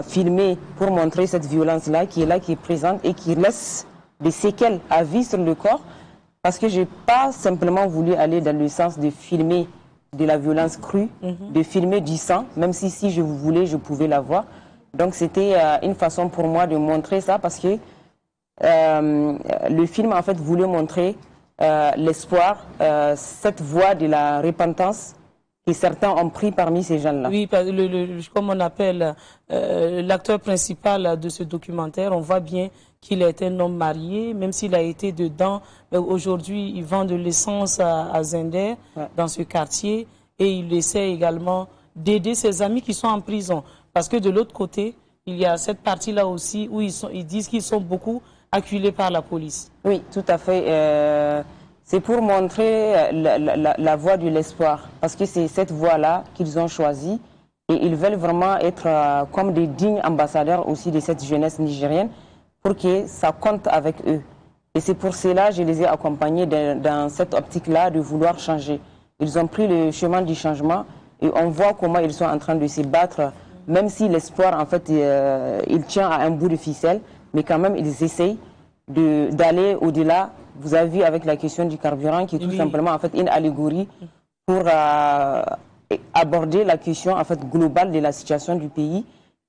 filmer pour montrer cette violence-là, qui est présente et qui laisse des séquelles à vie sur le corps, parce que je n'ai pas simplement voulu aller dans le sens de filmer de la violence crue, de filmer du sang, même si je voulais, je pouvais la voir. Donc c'était une façon pour moi de montrer ça, parce que le film en fait voulait montrer l'espoir, cette voie de la repentance que certains ont pris parmi ces jeunes-là. Oui, comme on appelle l'acteur principal de ce documentaire, on voit bien qu'il est un homme marié, même s'il a été dedans. Aujourd'hui, il vend de l'essence à Zender, dans ce quartier, et il essaie également d'aider ses amis qui sont en prison. Parce que de l'autre côté, il y a cette partie-là aussi où ils disent qu'ils sont beaucoup acculés par la police. Oui, tout à fait. C'est pour montrer la voie de l'espoir, parce que c'est cette voie-là qu'ils ont choisie, et ils veulent vraiment être comme des dignes ambassadeurs aussi de cette jeunesse nigérienne, pour que ça compte avec eux. Et c'est pour cela que je les ai accompagnés dans cette optique-là de vouloir changer. Ils ont pris le chemin du changement et on voit comment ils sont en train de se battre, même si l'espoir, en fait, il tient à un bout de ficelle, mais quand même, ils essayent d'aller au-delà. Vous avez vu avec la question du carburant, qui est tout simplement en fait, une allégorie pour aborder la question en fait, globale de la situation du pays,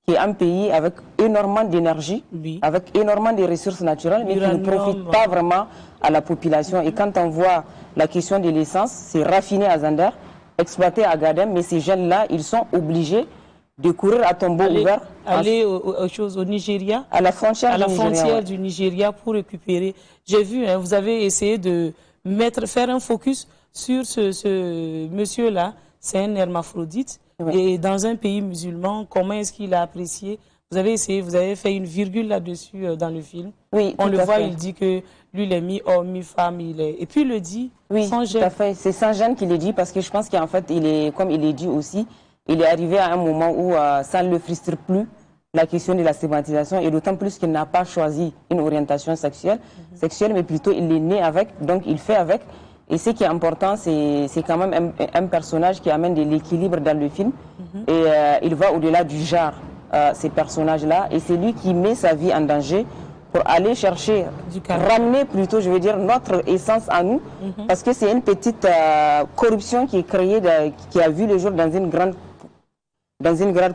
qui est un pays avec énormément d'énergie, avec énormément de ressources naturelles, mais qui ne profite pas vraiment à la population. Et quand on voit la question de l'essence, c'est raffiné à Zander, exploité à Gadem, mais ces jeunes-là, ils sont obligés de courir à tombeau ouvert. Aller au Nigeria, à la frontière, du Nigeria pour récupérer. J'ai vu, hein, vous avez essayé de faire un focus sur ce monsieur-là, c'est un hermaphrodite. Et dans un pays musulman, comment est-ce qu'il a apprécié? Vous avez essayé, vous avez fait une virgule là-dessus dans le film. Oui, on le voit, il dit que lui, il est mi-homme, mi-femme. Et puis il le dit sans gêne. Tout à fait. C'est sans gêne qu'il le dit, parce que je pense qu'en fait, comme il est dit aussi, il est arrivé à un moment où ça ne le frustre plus, la question de la stigmatisation, et d'autant plus qu'il n'a pas choisi une orientation sexuelle, mais plutôt il est né avec, donc il fait avec. Et ce qui est important, c'est quand même un personnage qui amène de l'équilibre dans le film. Et il va au-delà du genre, ces personnages-là. Et c'est lui qui met sa vie en danger pour aller chercher, ramener plutôt, je veux dire, notre essence à nous. Parce que c'est une petite corruption qui est créée, qui a vu le jour dans une grande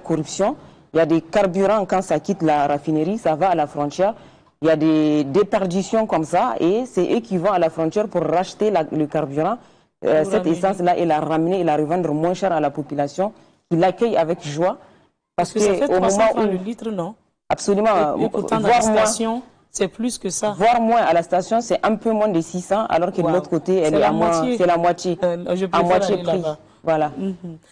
corruption. Il y a des carburants, quand ça quitte la raffinerie, ça va à la frontière. Il y a des déperditions comme ça, et c'est eux qui vont à la frontière pour racheter le carburant, cette essence-là, et la ramener et la revendre moins cher à la population, qui l'accueille avec joie. Parce que ça fait 300 francs le litre, non? Absolument. Et pourtant, dans la station, c'est plus que ça. Voire moins. À la station, c'est un peu moins de 600, alors que de l'autre côté, elle est à moitié. C'est la moitié. À moitié prix. Voilà.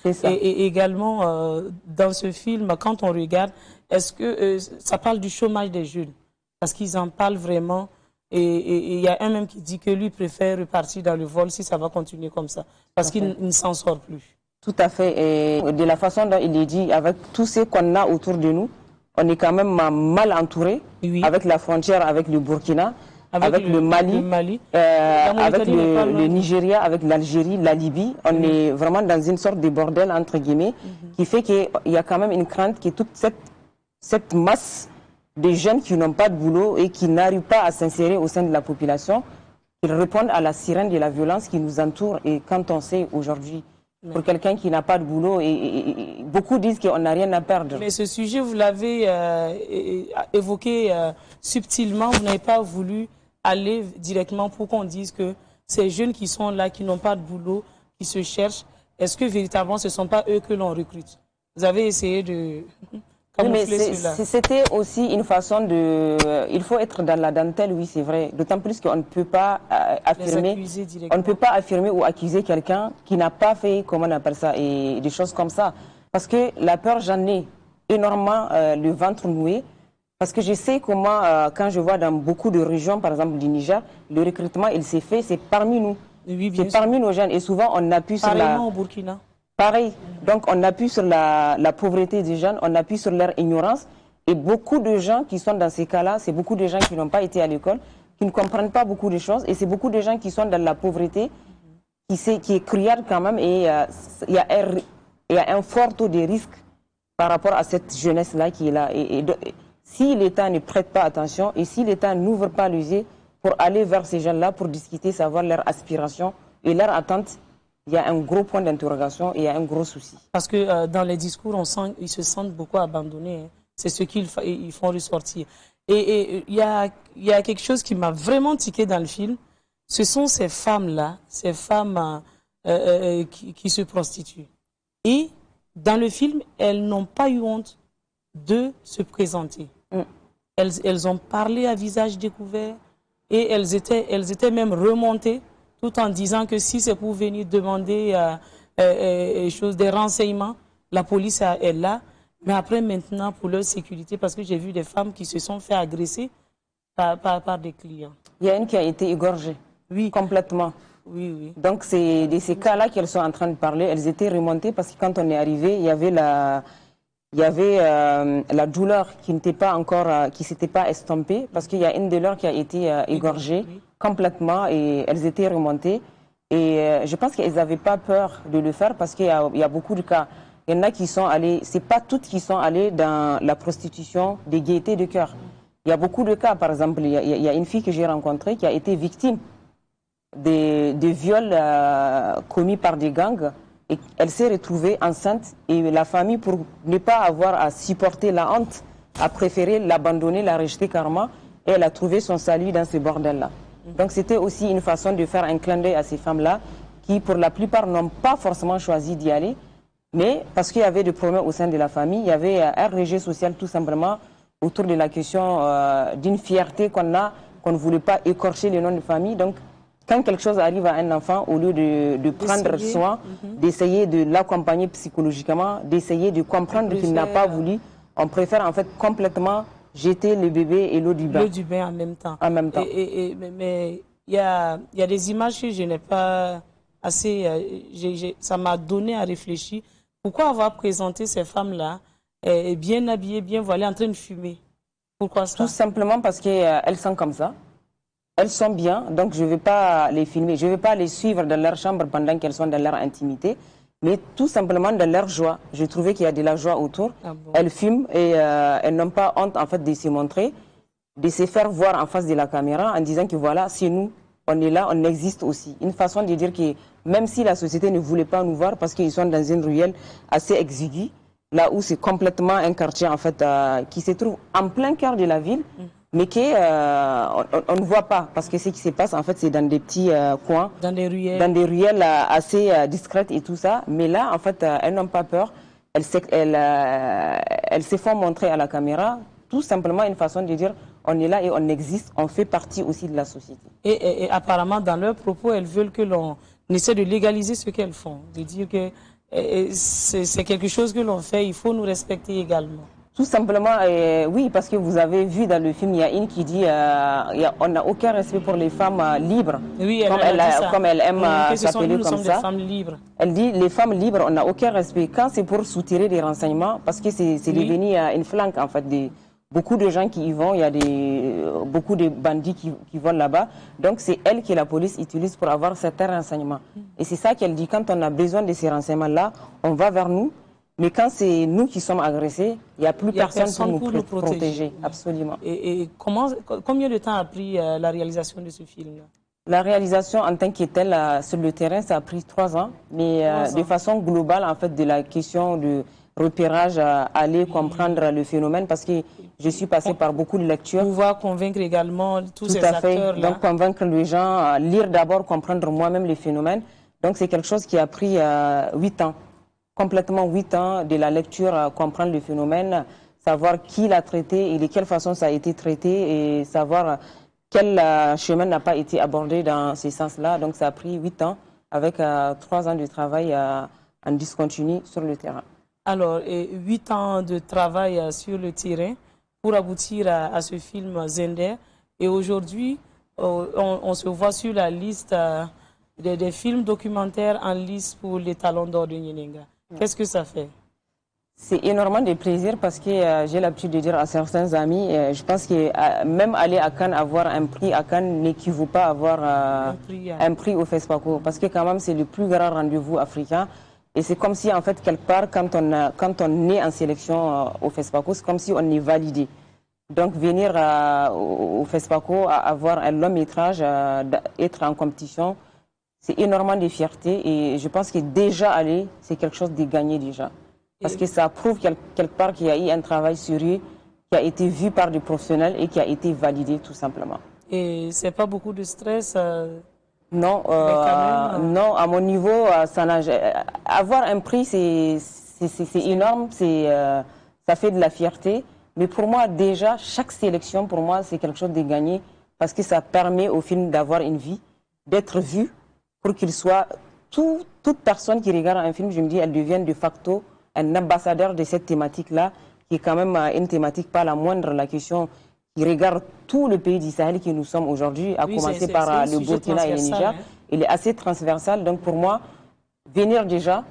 C'est ça. Et également, dans ce film, quand on regarde, est-ce que ça parle du chômage des jeunes? Parce qu'ils en parlent vraiment. Et il y a un même qui dit que lui préfère repartir dans le vol si ça va continuer comme ça. Parce qu'il ne s'en sort plus. Tout à fait. Et de la façon dont il est dit, avec tout ce qu'on a autour de nous, on est quand même mal entouré, avec la frontière avec le Burkina, avec le Mali, avec le Nigeria, avec l'Algérie, la Libye. On est vraiment dans une sorte de bordel, entre guillemets, qui fait qu'il y a quand même une crainte que toute cette masse des jeunes qui n'ont pas de boulot et qui n'arrivent pas à s'insérer au sein de la population, ils répondent à la sirène de la violence qui nous entoure. Et quand on sait aujourd'hui, pour quelqu'un qui n'a pas de boulot, et beaucoup disent qu'on n'a rien à perdre. Mais ce sujet, vous l'avez évoqué subtilement, vous n'avez pas voulu aller directement pour qu'on dise que ces jeunes qui sont là, qui n'ont pas de boulot, qui se cherchent, est-ce que véritablement ce ne sont pas eux que l'on recrute? Vous avez essayé de camoufler cela. C'était aussi une façon de... il faut être dans la dentelle, oui, c'est vrai. D'autant plus qu'on ne peut pas affirmer ou accuser quelqu'un qui n'a pas fait, comment on appelle ça, et des choses comme ça. Parce que la peur, j'en ai énormément le ventre noué. Parce que je sais comment, quand je vois dans beaucoup de régions, par exemple du Niger, le recrutement, il s'est fait, c'est parmi nous. Oui, c'est parmi nos jeunes. Et souvent, on appuie sur la... au Burkina. Pareil. Donc, on appuie sur la pauvreté des jeunes, on appuie sur leur ignorance. Et beaucoup de gens qui sont dans ces cas-là, c'est beaucoup de gens qui n'ont pas été à l'école, qui ne comprennent pas beaucoup de choses. Et c'est beaucoup de gens qui sont dans la pauvreté, qui est criarde quand même. Et il y a un fort taux de risque par rapport à cette jeunesse-là qui est là. Si l'État ne prête pas attention et si l'État n'ouvre pas les yeux pour aller vers ces gens-là, pour discuter, savoir leurs aspirations et leurs attentes, il y a un gros point d'interrogation et il y a un gros souci. Parce que dans les discours, ils se sentent beaucoup abandonnés. Hein. C'est ce qu'ils font ressortir. Et il y a quelque chose qui m'a vraiment tiqué dans le film. Ce sont ces femmes-là, ces femmes qui se prostituent. Et dans le film, elles n'ont pas eu honte de se présenter. Elles ont parlé à visage découvert et elles étaient même remontées tout en disant que si c'est pour venir demander des renseignements, la police est là. Mais après, maintenant, pour leur sécurité, parce que j'ai vu des femmes qui se sont fait agresser par des clients. Il y a une qui a été égorgée, oui, complètement. Oui, oui. Donc, c'est de ces cas-là qu'elles sont en train de parler. Elles étaient remontées parce que quand on est arrivé, il y avait la douleur qui n'était pas encore, qui s'était pas estompée, parce qu'il y a une de leurs qui a été égorgée complètement et elles étaient remontées. Et je pense qu'elles n'avaient pas peur de le faire parce qu'il y a beaucoup de cas. Il y en a qui sont allés, c'est pas toutes qui sont allées dans la prostitution des gaietés de cœur. Il y a beaucoup de cas, par exemple, il y a une fille que j'ai rencontrée qui a été victime de viols commis par des gangs. Et elle s'est retrouvée enceinte et la famille, pour ne pas avoir à supporter la honte, a préféré l'abandonner, la rejeter carrément et elle a trouvé son salut dans ce bordel-là. Donc c'était aussi une façon de faire un clin d'œil à ces femmes-là qui, pour la plupart, n'ont pas forcément choisi d'y aller, mais parce qu'il y avait des problèmes au sein de la famille, il y avait un rejet social tout simplement autour de la question d'une fierté qu'on ne voulait pas écorcher le nom de famille. Donc, quand quelque chose arrive à un enfant, au lieu de prendre soin, d'essayer de l'accompagner psychologiquement, d'essayer de comprendre qu'il n'a pas voulu, on préfère en fait complètement jeter le bébé et l'eau du bain. L'eau du bain en même temps. En même temps. Mais il y a des images que je n'ai pas assez... ça m'a donné à réfléchir. Pourquoi avoir présenté ces femmes-là bien habillées, bien voilées, en train de fumer? Pourquoi ça? Tout simplement parce qu'elles sont comme ça. Elles sont bien, donc je ne vais pas les filmer, je ne vais pas les suivre dans leur chambre pendant qu'elles sont dans leur intimité, mais tout simplement dans leur joie. Je trouvais qu'il y a de la joie autour. Ah bon? Elles fument et elles n'ont pas honte en fait de se montrer, de se faire voir en face de la caméra en disant que voilà, c'est nous, on est là, on existe aussi. Une façon de dire que même si la société ne voulait pas nous voir parce qu'ils sont dans une ruelle assez exiguë, là où c'est complètement un quartier en fait qui se trouve en plein cœur de la ville, mais qu'on ne voit pas, parce que ce qui se passe, en fait, c'est dans des petits coins, dans des ruelles assez discrètes et tout ça. Mais là, en fait, elles n'ont pas peur. Elles se font montrer à la caméra, tout simplement une façon de dire on est là et on existe, on fait partie aussi de la société. Et apparemment, dans leurs propos, elles veulent que l'on essaie de légaliser ce qu'elles font, de dire que c'est quelque chose que l'on fait, il faut nous respecter également. Tout simplement, oui, parce que vous avez vu dans le film, il y a une qui dit on n'a aucun respect pour les femmes libres, oui, comme elle aime s'appeler comme ça. Des femmes libres. Elle dit les femmes libres, on n'a aucun respect. Quand c'est pour soutirer des renseignements, parce que c'est devenu une flanque en fait, beaucoup de gens qui y vont, il y a beaucoup de bandits qui vont là-bas. Donc c'est elle que la police utilise pour avoir certains renseignements. Et c'est ça qu'elle dit, quand on a besoin de ces renseignements-là, on va vers nous. Mais quand c'est nous qui sommes agressés, il n'y a plus personne pour nous protéger. Absolument. Et combien de temps a pris la réalisation de ce film-là? La réalisation en tant que telle, sur le terrain, ça a pris 3 ans. Mais de façon globale, en fait, de la question de repérage, aller comprendre le phénomène, parce que je suis passée par beaucoup de lectures. Pouvoir convaincre également tous ces acteurs-là. Donc convaincre les gens, lire d'abord, comprendre moi-même les phénomènes. Donc c'est quelque chose qui a pris 8 ans. Complètement 8 ans de la lecture, comprendre le phénomène, savoir qui l'a traité et de quelle façon ça a été traité et savoir quel chemin n'a pas été abordé dans ce sens-là. Donc ça a pris 8 ans avec 3 ans de travail en discontinu sur le terrain. Alors, 8 ans de travail sur le terrain pour aboutir à ce film Zender. Et aujourd'hui, on se voit sur la liste des films documentaires en liste pour les Talons d'Or de Nyenenga. Qu'est-ce que ça fait? C'est énormément de plaisir parce que j'ai l'habitude de dire à certains amis, je pense que même aller à Cannes, avoir un prix à Cannes n'équivaut pas à avoir un prix au FESPACO. Parce que quand même, c'est le plus grand rendez-vous africain. Et c'est comme si, en fait, quelque part, quand on est en sélection au FESPACO, c'est comme si on est validé. Donc, venir au FESPACO, avoir un long métrage, être en compétition, c'est énormément de fierté. Et je pense que déjà aller, c'est quelque chose de gagné déjà. Parce que ça prouve quelque part qu'il y a eu un travail sérieux qui a été vu par des professionnels et qui a été validé tout simplement. Et c'est pas beaucoup de stress Non, non, à mon niveau, avoir un prix, c'est énorme, ça fait de la fierté. Mais pour moi, déjà, chaque sélection, pour moi, c'est quelque chose de gagné parce que ça permet au film d'avoir une vie, d'être vu pour qu'il soit... Toute personne qui regarde un film, je me dis, elle devient de facto un ambassadeur de cette thématique-là, qui est quand même une thématique pas la moindre, la question qui regarde tout le pays du Sahel que nous sommes aujourd'hui, à commencer par le Burkina et le Niger. Il est assez transversal, donc pour moi, venir déjà,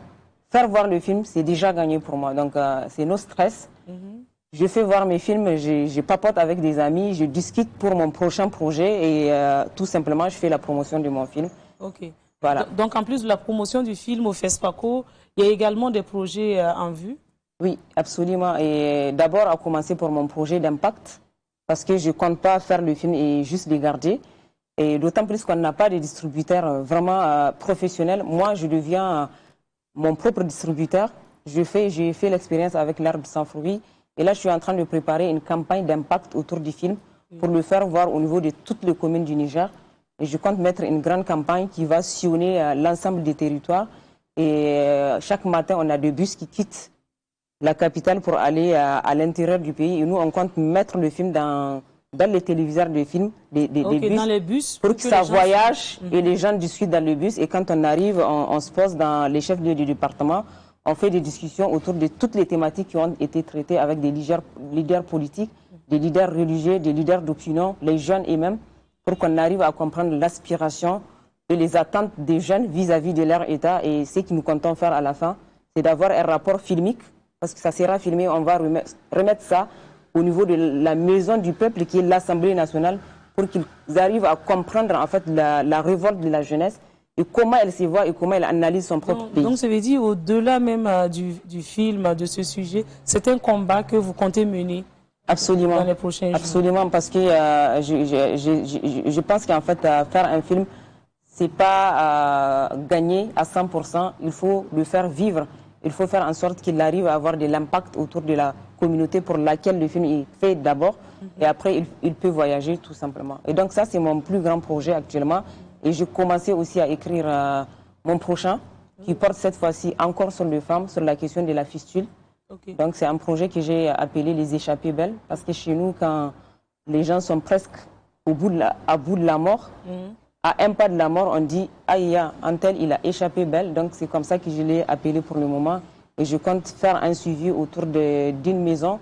faire voir le film, c'est déjà gagné pour moi. Donc c'est no stress. Je fais voir mes films, je papote avec des amis, je discute pour mon prochain projet et tout simplement, je fais la promotion de mon film. Ok. Voilà. Donc en plus de la promotion du film au FESPACO, il y a également des projets en vue? Oui, absolument. Et d'abord, à commencer pour mon projet d'impact, parce que je ne compte pas faire le film et juste le garder. Et d'autant plus qu'on n'a pas de distributeur vraiment professionnel. Moi, je deviens mon propre distributeur. J'ai fait l'expérience avec l'Arbre sans fruits. Et là, je suis en train de préparer une campagne d'impact autour du film pour le faire voir au niveau de toutes les communes du Niger. Et je compte mettre une grande campagne qui va sillonner l'ensemble des territoires. Et chaque matin, on a des bus qui quittent la capitale pour aller à l'intérieur du pays. Et nous, on compte mettre le film dans les téléviseurs de films, des bus, dans les bus, pour que ça voyage et les gens discutent dans le bus. Et quand on arrive, on se pose dans les chefs-lieux du département. On fait des discussions autour de toutes les thématiques qui ont été traitées avec des leaders politiques, des leaders religieux, des leaders d'opinion, les jeunes et même, pour qu'on arrive à comprendre l'aspiration et les attentes des jeunes vis-à-vis de leur État. Et ce que nous comptons faire à la fin, c'est d'avoir un rapport filmique, parce que ça sera filmé, on va remettre ça au niveau de la maison du peuple, qui est l'Assemblée nationale, pour qu'ils arrivent à comprendre en fait la révolte de la jeunesse, et comment elle se voit et comment elle analyse son propre pays. Donc ça veut dire, au-delà même du film, de ce sujet, c'est un combat que vous comptez mener? Absolument. Dans les prochains jours. Absolument, parce que je pense qu'en fait, faire un film, c'est pas gagner à 100%. Il faut le faire vivre. Il faut faire en sorte qu'il arrive à avoir de l'impact autour de la communauté pour laquelle le film est fait d'abord. Et après, il peut voyager tout simplement. Et donc ça, c'est mon plus grand projet actuellement. Et j'ai commencé aussi à écrire mon prochain, qui porte cette fois-ci encore sur les femmes, sur la question de la fistule. Okay. Donc c'est un projet que j'ai appelé les échappées belles, parce que chez nous, quand les gens sont presque à bout de la mort, à un pas de la mort, on dit « Aïe, un tel, il a échappé belle ». Donc c'est comme ça que je l'ai appelé pour le moment. Et je compte faire un suivi autour d'une maison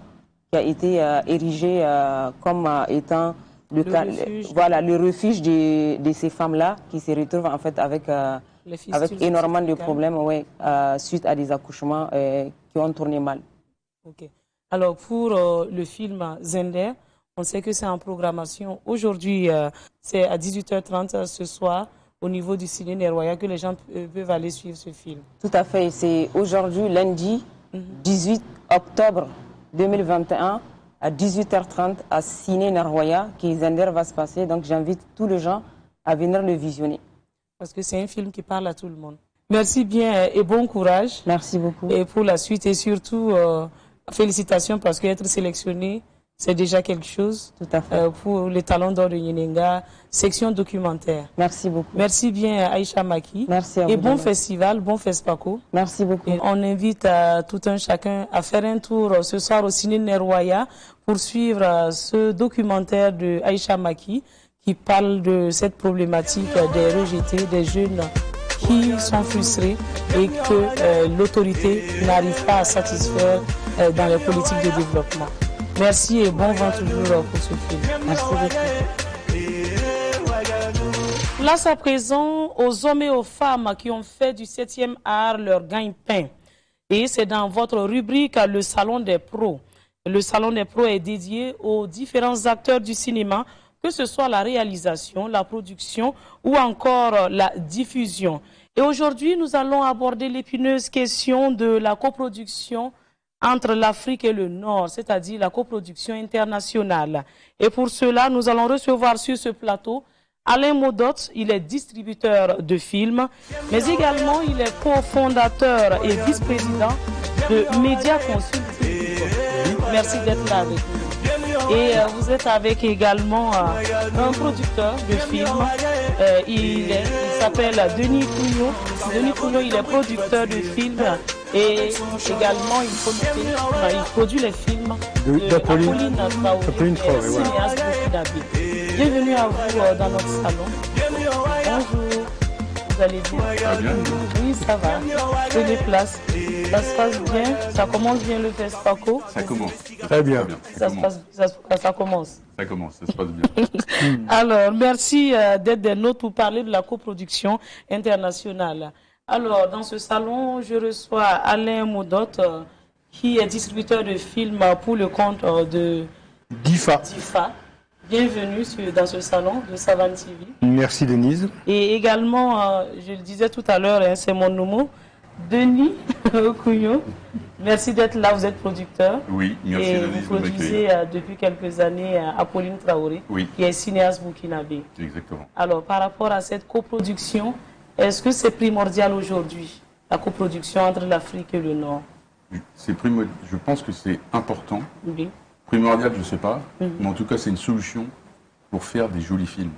qui a été érigée comme étant le refuge de ces femmes-là qui se retrouvent en fait avec énormément de problèmes suite à des accouchements qui ont tourné mal. Okay. Alors pour le film Zender, on sait que c'est en programmation. Aujourd'hui, c'est à 18h30 ce soir au niveau du ciné Nerwaya que les gens peuvent aller suivre ce film. Tout à fait. C'est aujourd'hui, lundi 18 octobre 2021 à 18h30 à Ciné Nerwaya que Zender va se passer. Donc j'invite tous les gens à venir le visionner. Parce que c'est un film qui parle à tout le monde. Merci bien et bon courage. Merci beaucoup. Et pour la suite et surtout, félicitations parce qu'être sélectionné C'est déjà quelque chose. Tout à fait. Pour les talents d'or de Nyenenga, section documentaire. Merci beaucoup. Merci bien Aïcha Maki. Merci à vous. Et bon festival, bon FESPACO. Merci beaucoup. Et on invite tout un chacun à faire un tour ce soir au Ciné Nerwaya pour suivre ce documentaire de Aïcha Maki qui parle de cette problématique des rejetés, des jeunes qui sont frustrés et que l'autorité n'arrive pas à satisfaire dans les politiques de développement. Merci et bon vent toujours pour ce film. Merci beaucoup. Place à présent aux hommes et aux femmes qui ont fait du 7e art leur gagne-pain. Et c'est dans votre rubrique le Salon des pros. Le Salon des pros est dédié aux différents acteurs du cinéma, que ce soit la réalisation, la production ou encore la diffusion. Et aujourd'hui, nous allons aborder l'épineuse question de la coproduction entre l'Afrique et le Nord, c'est-à-dire la coproduction internationale. Et pour cela, nous allons recevoir sur ce plateau Alain Modot. Il est distributeur de films, mais également il est cofondateur et vice-président de Média Consulting. Merci d'être là avec nous. Et vous êtes avec également un producteur de films. Il s'appelle Denis Pougnot. Denis Pougnot, il est producteur de films et également il produit les films d'Apolline Traoré, cinéaste burkinabé. Bienvenue à vous dans notre salon. Bonjour. Vous allez bien? Oui, ça va. Prenez place. Ça se passe bien. Ça commence bien le FESPACO. Ça commence. Très bien. Ça commence. Ça commence, ça se passe bien. Alors, merci d'être des nôtres pour parler de la coproduction internationale. Alors, dans ce salon, je reçois Alain Modot, qui est distributeur de films pour le compte de DIFA. Bienvenue dans ce salon de Savan TV. Merci Denise. Et également, je le disais tout à l'heure, c'est mon nom, Denis Pougnot. Merci d'être là, vous êtes producteur. Oui, merci et Denis. vous produisez depuis quelques années Apolline Traoré, qui est cinéaste burkinabé. Exactement. Alors, par rapport à cette coproduction, est-ce que c'est primordial aujourd'hui, la coproduction entre l'Afrique et le Nord? Je pense que c'est important. Oui. Primordial, je ne sais pas, mais en tout cas, c'est une solution pour faire des jolis films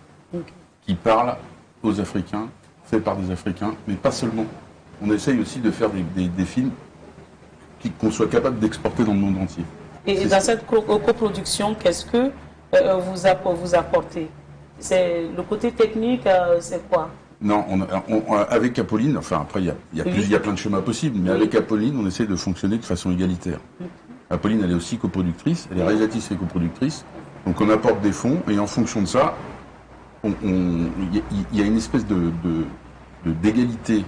qui parlent aux Africains, faits par des Africains, mais pas seulement. On essaye aussi de faire des films qu'on soit capable d'exporter dans le monde entier. Et dans cette coproduction, qu'est-ce que vous apportez? C'est le côté technique, c'est quoi? Non, avec Apolline, enfin après il y a plein de chemins possibles, mais avec Apolline, on essaie de fonctionner de façon égalitaire. Apolline, elle est aussi coproductrice, elle est réalisatrice et coproductrice, donc on apporte des fonds et en fonction de ça, il y a une espèce d'égalité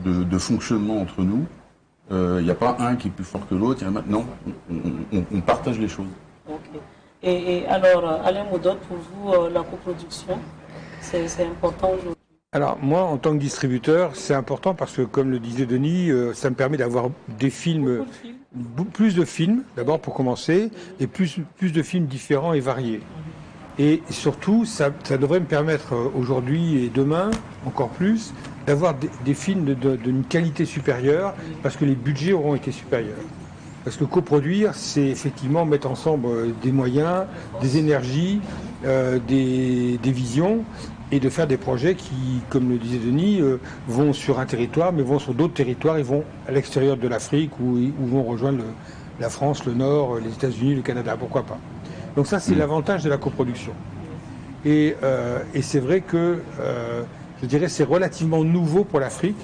de fonctionnement entre nous. Il n'y a pas un qui est plus fort que l'autre, non, on partage les choses. Okay. Et alors, Alain Modot, pour vous, la coproduction, c'est important aujourd'hui? Alors moi, en tant que distributeur, c'est important parce que, comme le disait Denis, ça me permet d'avoir des films, plus de films, d'abord pour commencer, et plus de films différents et variés. Et surtout, ça devrait me permettre aujourd'hui et demain, encore plus, d'avoir des films d'une qualité supérieure, parce que les budgets auront été supérieurs. Parce que coproduire, c'est effectivement mettre ensemble des moyens, des énergies, des visions, et de faire des projets qui, comme le disait Denis, vont sur un territoire, mais vont sur d'autres territoires, et vont à l'extérieur de l'Afrique, ou vont rejoindre la France, le Nord, les États-Unis, le Canada, pourquoi pas. Donc ça, c'est l'avantage de la coproduction. Et c'est vrai que, je dirais, c'est relativement nouveau pour l'Afrique.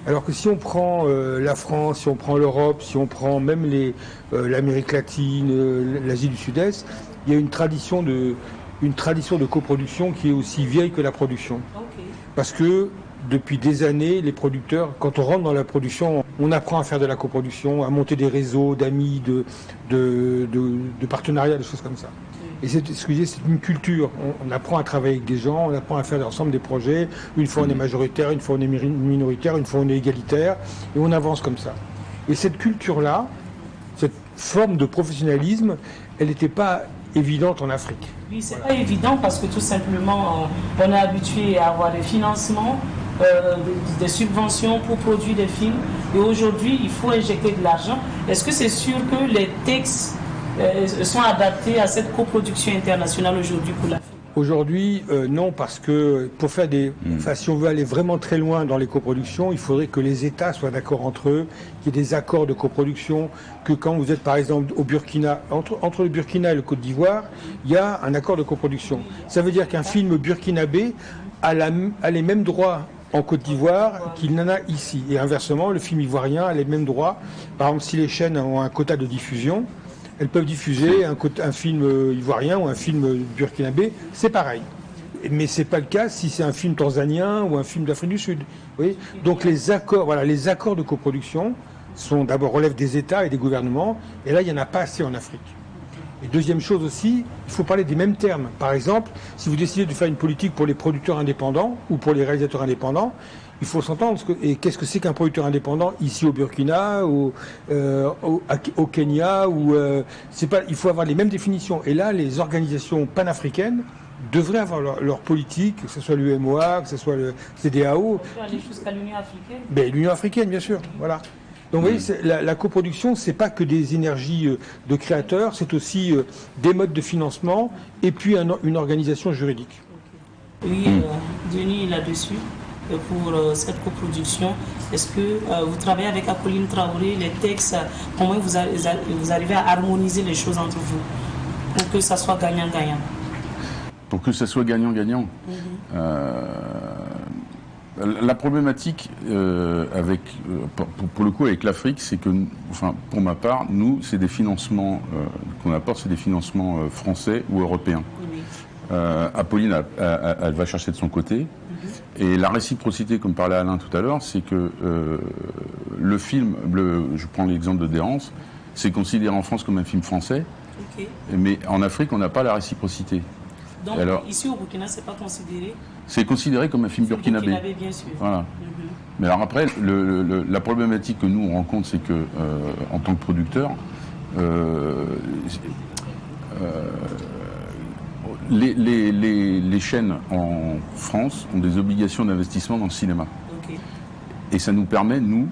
Alors que si on prend la France, si on prend l'Europe, si on prend même l'Amérique latine, l'Asie du Sud-Est, il y a une tradition de coproduction qui est aussi vieille que la production. Parce que depuis des années, les producteurs, quand on rentre dans la production, on apprend à faire de la coproduction, à monter des réseaux d'amis, de partenariats, des choses comme ça. Et c'est une culture. On apprend à travailler avec des gens, on apprend à faire ensemble des projets. Une fois on est majoritaire, une fois on est minoritaire, une fois on est égalitaire, et on avance comme ça. Et cette culture-là, cette forme de professionnalisme, elle n'était pas évidente en Afrique. Oui, c'est pas évident parce que tout simplement, on est habitué à avoir des financements, des subventions pour produire des films. Et aujourd'hui, il faut injecter de l'argent. Est-ce que c'est sûr que les textes sont adaptés à cette coproduction internationale aujourd'hui pour l'Afrique? Aujourd'hui, non, parce que pour faire si on veut aller vraiment très loin dans les coproductions, il faudrait que les États soient d'accord entre eux, qu'il y ait des accords de coproduction, que quand vous êtes par exemple au Burkina, entre le Burkina et le Côte d'Ivoire, il y a un accord de coproduction. Ça veut dire qu'un film burkinabé a les mêmes droits en Côte d'Ivoire qu'il n'en a ici. Et inversement, le film ivoirien a les mêmes droits. Par exemple, si les chaînes ont un quota de diffusion, elles peuvent diffuser un film ivoirien ou un film burkinabé, c'est pareil. Mais ce n'est pas le cas si c'est un film tanzanien ou un film d'Afrique du Sud. Vous voyez, donc les accords de coproduction relèvent des États et des gouvernements, et là il n'y en a pas assez en Afrique. Et deuxième chose aussi, il faut parler des mêmes termes. Par exemple, si vous décidez de faire une politique pour les producteurs indépendants ou pour les réalisateurs indépendants, il faut s'entendre. Et qu'est-ce que c'est qu'un producteur indépendant ici au Burkina, au Kenya, il faut avoir les mêmes définitions. Et là, les organisations panafricaines devraient avoir leur politique, que ce soit l'UMOA, que ce soit le CEDEAO. On peut aller jusqu'à l'Union africaine. L'Union africaine, bien sûr. Voilà. Donc vous voyez, la coproduction, c'est pas que des énergies de créateurs, c'est aussi des modes de financement et puis une organisation juridique. Oui, Denis, là-dessus. Pour cette coproduction, est-ce que vous travaillez avec Apolline Traoré, les textes, comment vous arrivez à harmoniser les choses entre vous pour que ça soit gagnant-gagnant? Pour que ça soit gagnant-gagnant. La problématique pour le coup avec l'Afrique, c'est que, pour ma part, nous, c'est des financements qu'on apporte, c'est des financements français ou européens. Apolline, elle va chercher de son côté. Et la réciprocité, comme parlait Alain tout à l'heure, c'est que le film, je prends l'exemple de Déance, c'est considéré en France comme un film français, mais en Afrique, on n'a pas la réciprocité. Donc, ici au Burkina, c'est pas considéré? C'est considéré comme un film burkinabé. Bien sûr. Voilà. Mais alors après, la problématique que nous on rencontre, c'est que en tant que producteur, les chaînes en France ont des obligations d'investissement dans le cinéma. Et ça nous permet, nous,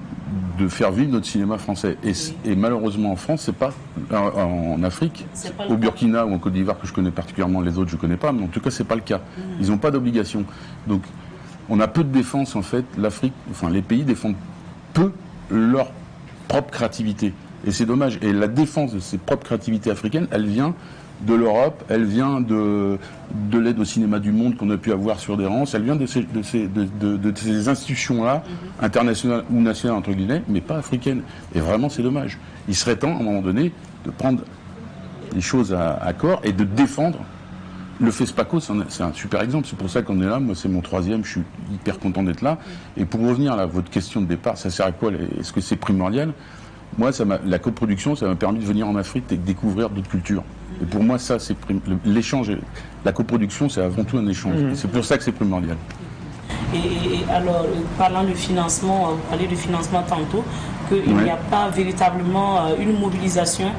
de faire vivre notre cinéma français. Et malheureusement en France, c'est pas en Afrique, au Burkina ou en Côte d'Ivoire que je connais particulièrement, les autres je connais pas, mais en tout cas c'est pas le cas. Ils n'ont pas d'obligation. Donc on a peu de défense en fait. L'Afrique, les pays défendent peu leur propre créativité. Et c'est dommage. Et la défense de ces propres créativités africaines, elle vient de l'Europe, elle vient de l'aide au cinéma du monde qu'on a pu avoir sur des rances, elle vient de ces institutions-là, internationales ou nationales entre guillemets, mais pas africaines. Et vraiment c'est dommage. Il serait temps, à un moment donné, de prendre les choses à corps et de défendre. Le FESPACO, c'est un super exemple, c'est pour ça qu'on est là, moi c'est mon 3e, je suis hyper content d'être là. Et pour revenir à votre question de départ, ça sert à quoi? Est-ce que c'est primordial? Moi, la coproduction, ça m'a permis de venir en Afrique et de découvrir d'autres cultures. Et pour moi, ça, c'est l'échange. La coproduction, c'est avant tout un échange. C'est pour ça que c'est primordial. Et alors, parlant de financement, vous parlez de financement tantôt, qu'il n'y a pas véritablement une mobilisation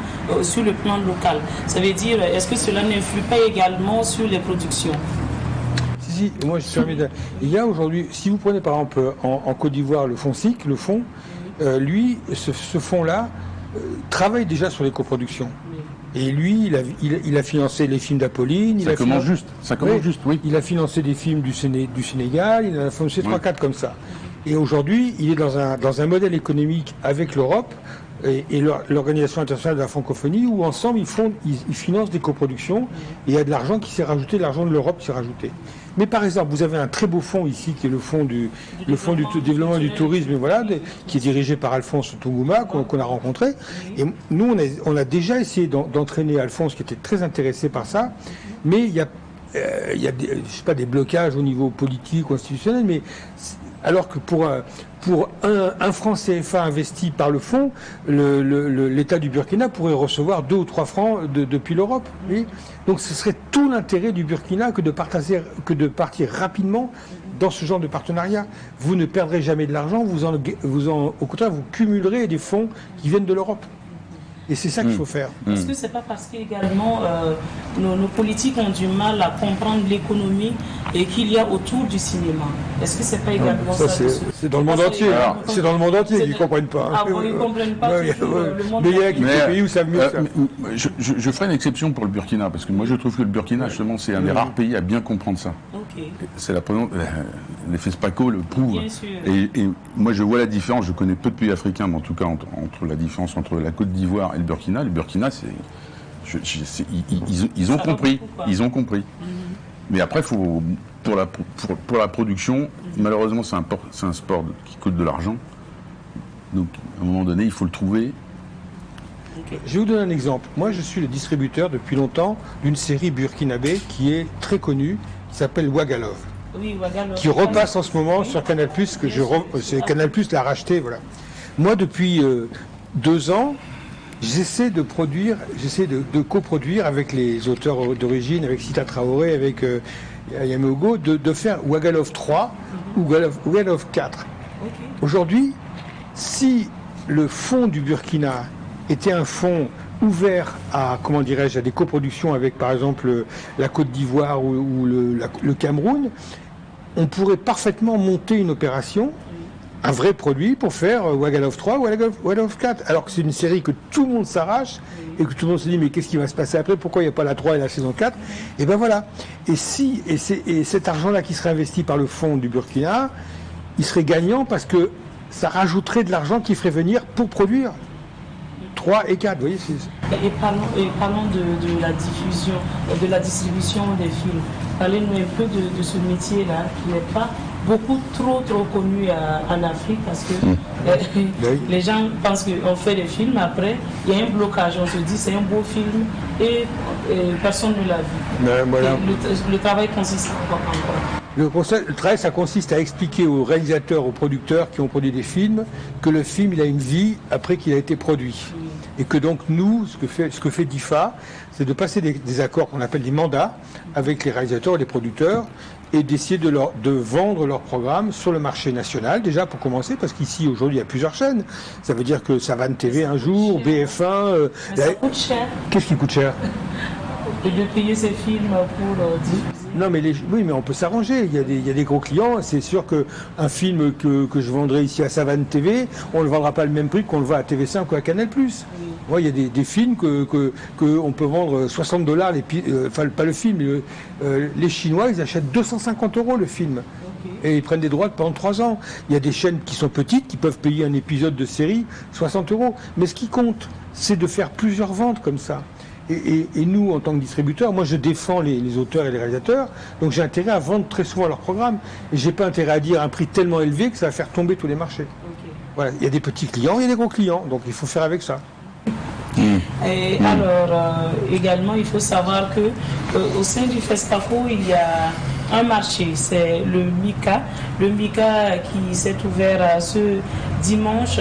sur le plan local. Ça veut dire, est-ce que cela n'influe pas également sur les productions? Si, moi je permets il y a aujourd'hui, si vous prenez par exemple en Côte d'Ivoire le fonds SIC, le fonds, lui, ce fonds-là travaille déjà sur les coproductions. Et lui, il a financé les films d'Apolline. Ça commence juste, oui. Il a financé des films du Sénégal, il en a financé 3-4 comme ça. Et aujourd'hui, il est dans un modèle économique avec l'Europe et l'Organisation internationale de la francophonie, où ensemble ils financent des coproductions, et il y a de l'argent qui s'est rajouté, l'argent de l'Europe qui s'est rajouté. Mais par exemple, vous avez un très beau fonds ici, qui est le fonds du développement du tourisme, qui est dirigé par Alphonse Tunguma, qu'on a rencontré. Et nous, on a déjà essayé d'entraîner Alphonse, qui était très intéressé par ça, mais il y a des blocages au niveau politique ou institutionnel, mais alors que pour un franc CFA investi par le fonds, l'État du Burkina pourrait recevoir 2 ou 3 francs depuis l'Europe. Oui. Donc ce serait tout l'intérêt du Burkina que de partir rapidement dans ce genre de partenariat. Vous ne perdrez jamais de l'argent, au contraire, vous cumulerez des fonds qui viennent de l'Europe. Et c'est ça qu'il faut faire. Est-ce que c'est pas parce qu'également nos politiques ont du mal à comprendre l'économie et qu'il y a autour du cinéma? Est-ce que c'est pas également ça? C'est dans le monde entier. C'est dans le monde entier qu'ils ne comprennent pas. Ah bon, ils ne comprennent pas toujours le monde entier. Mais il y a quelques pays où ça mieux ça. Je ferai une exception pour le Burkina, parce que moi je trouve que le Burkina, justement, c'est un des rares pays à bien comprendre ça. C'est les FESPACO le prouvent. Et moi je vois la différence, je connais peu de pays africains, mais en tout cas entre la différence entre la Côte d'Ivoire et le Burkina. Le Burkina, ils ont compris. Ils ont compris. Mais après, pour la production, malheureusement, c'est un sport qui coûte de l'argent. Donc, à un moment donné, il faut le trouver. Je vais vous donner un exemple. Moi, je suis le distributeur depuis longtemps d'une série burkinabé qui est très connue, qui s'appelle Ouagalov. Oui, Ouagalov. Qui repasse en ce moment sur Canal+, Canal+ l'a racheté, voilà. Moi, depuis 2 ans, j'essaie de coproduire avec les auteurs d'origine, avec Sita Traoré, avec Yamogo, de faire Ouagalov 3 ou Ouagalov 4. Aujourd'hui, si le fonds du Burkina était un fonds ouvert à, comment dirais-je, à des coproductions avec, par exemple, la Côte d'Ivoire ou le Cameroun, on pourrait parfaitement monter une opération, un vrai produit pour faire Ouagalov 3 ou Ouagalov 4. Alors que c'est une série que tout le monde s'arrache et que tout le monde se dit mais qu'est-ce qui va se passer après? Pourquoi il n'y a pas la 3 et la saison 4? Et ben voilà. Et cet argent-là qui serait investi par le fonds du Burkina, il serait gagnant parce que ça rajouterait de l'argent qui ferait venir pour produire 3 et 4. Vous voyez, et parlons de la diffusion, de la distribution des films. Parlez-nous un peu de ce métier-là qui n'est pas trop connu en Afrique parce que les gens pensent qu'on fait des films, après il y a un blocage, on se dit c'est un beau film et personne ne l'a vu. Voilà. Le travail consiste en quoi encore? Le travail, ça consiste à expliquer aux réalisateurs, aux producteurs qui ont produit des films que le film il a une vie après qu'il a été produit. Et que donc nous, ce que fait DIFA, c'est de passer des accords qu'on appelle des mandats avec les réalisateurs et les producteurs et d'essayer de vendre leurs programmes sur le marché national, déjà pour commencer, parce qu'ici aujourd'hui il y a plusieurs chaînes. Ça veut dire que Savane TV un jour, BF1... Mais ça coûte cher. Qu'est-ce qui coûte cher? De payer ces films pour diffuser. Non, mais oui, mais on peut s'arranger. Il y a des gros clients. C'est sûr qu'un film que je vendrai ici à Savane TV, on ne le vendra pas le même prix qu'on le voit à TV5 ou à Canal+. Il y a des films qu'on peut vendre $60, enfin pas le film, les Chinois, ils achètent 250 € le film. Et ils prennent des droits pendant 3 ans. Il y a des chaînes qui sont petites, qui peuvent payer un épisode de série 60 €. Mais ce qui compte, c'est de faire plusieurs ventes comme ça. Et nous, en tant que distributeurs, moi je défends les auteurs et les réalisateurs, donc j'ai intérêt à vendre très souvent leurs programmes. Et j'ai pas intérêt à dire un prix tellement élevé que ça va faire tomber tous les marchés. Voilà, il y a des petits clients, il y a des gros clients, donc il faut faire avec ça. Et alors, également, il faut savoir que au sein du FESPACO, il y a un marché, c'est le MICA. Le MICA qui s'est ouvert ce dimanche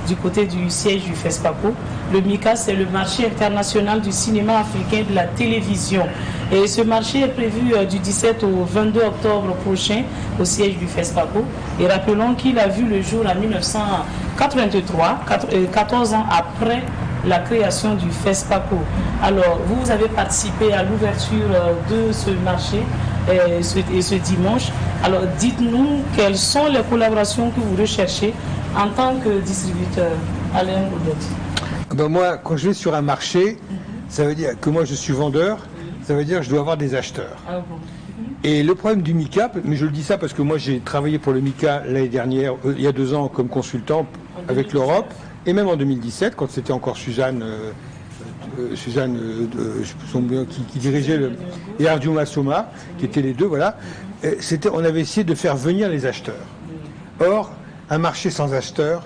du côté du siège du FESPACO. Le MICA, c'est le marché international du cinéma africain de la télévision. Et ce marché est prévu du 17 au 22 octobre prochain au siège du FESPACO. Et rappelons qu'il a vu le jour en 1983, 14 ans après la création du FESPACO. Alors, vous avez participé à l'ouverture de ce marché et ce dimanche. Alors, dites-nous quelles sont les collaborations que vous recherchez en tant que distributeur. Alain Oudot. Moi, quand je vais sur un marché, ça veut dire que moi je suis vendeur, ça veut dire que je dois avoir des acheteurs. Ah bon. Et le problème du MICA, mais je le dis ça parce que moi j'ai travaillé pour le MICA l'année dernière, il y a 2 ans comme consultant avec l'Europe, et même en 2017, quand c'était encore Suzanne, qui dirigeait et Arjuma Soma, qui étaient les deux, voilà, on avait essayé de faire venir les acheteurs. Or, un marché sans acheteurs,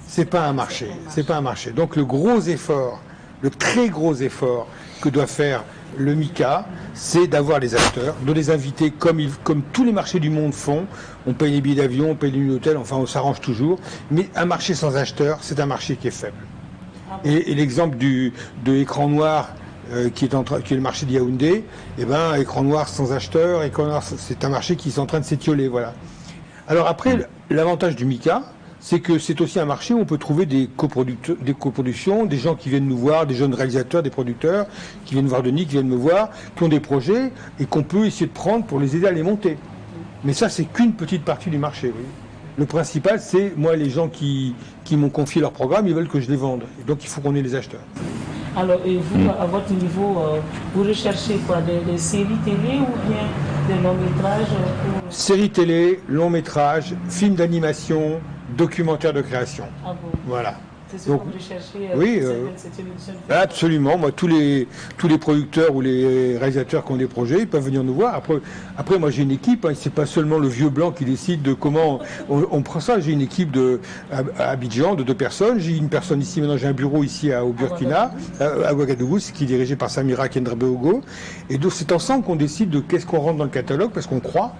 c'est pas un marché, c'est pas un marché. Donc le gros effort, le très gros effort que doit faire le MICA, c'est d'avoir les acheteurs, de les inviter comme tous les marchés du monde font. On paye les billets d'avion, on paye les nuits d'hôtel, enfin on s'arrange toujours. Mais un marché sans acheteurs, c'est un marché qui est faible. Et l'exemple de Écran Noir, qui est le marché de Yaoundé, Écran Noir sans acheteurs, c'est un marché qui est en train de s'étioler, voilà. Alors après, l'avantage du MICA, c'est que c'est aussi un marché où on peut trouver des coproductions, des gens qui viennent nous voir, des jeunes réalisateurs, des producteurs, qui viennent voir Denis, qui viennent me voir, qui ont des projets et qu'on peut essayer de prendre pour les aider à les monter. Mais ça, c'est qu'une petite partie du marché. Oui. Le principal, c'est, moi, les gens qui m'ont confié leur programme, ils veulent que je les vende. Et donc, il faut qu'on ait les acheteurs. Alors, et vous, à votre niveau, vous recherchez quoi, des séries télé ou bien des longs métrages Séries télé, longs métrages, films d'animation, documentaires de création. Ah bon. Voilà. C'est ce que vous recherchez oui, cette émission de absolument. Moi, tous les producteurs ou les réalisateurs qui ont des projets, ils peuvent venir nous voir. Après moi, j'ai une équipe. Hein, c'est pas seulement le vieux blanc qui décide de comment on prend ça. J'ai une équipe à Abidjan de 2 personnes. J'ai une personne ici. Maintenant, j'ai un bureau ici au Burkina, à Ouagadougou, qui est dirigé par Samira Kendrabeogo. Et donc, c'est ensemble qu'on décide de qu'est-ce qu'on rentre dans le catalogue parce qu'on croit.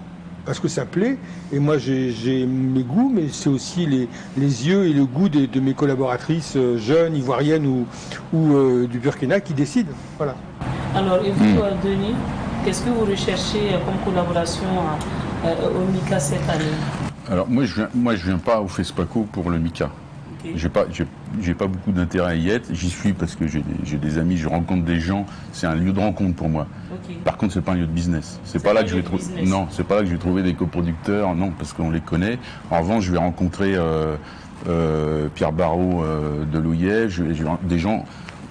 Parce que ça plaît, et moi j'ai mes goûts, mais c'est aussi les yeux et le goût de mes collaboratrices jeunes, ivoiriennes ou du Burkina qui décident. Voilà. Alors, et vous, Denis, qu'est-ce que vous recherchez comme collaboration au MICA cette année? Alors, moi je viens pas au FESPACO pour le MICA. Okay. J'ai pas beaucoup d'intérêt à y être. J'y suis parce que j'ai des amis, je rencontre des gens. C'est un lieu de rencontre pour moi. Okay. Par contre, c'est pas un lieu de business. C'est pas là que je vais trouver. Non, c'est pas là que je vais trouver des coproducteurs. Non, parce qu'on les connaît. En revanche, je vais rencontrer Pierre Barrault de Louillet. Des gens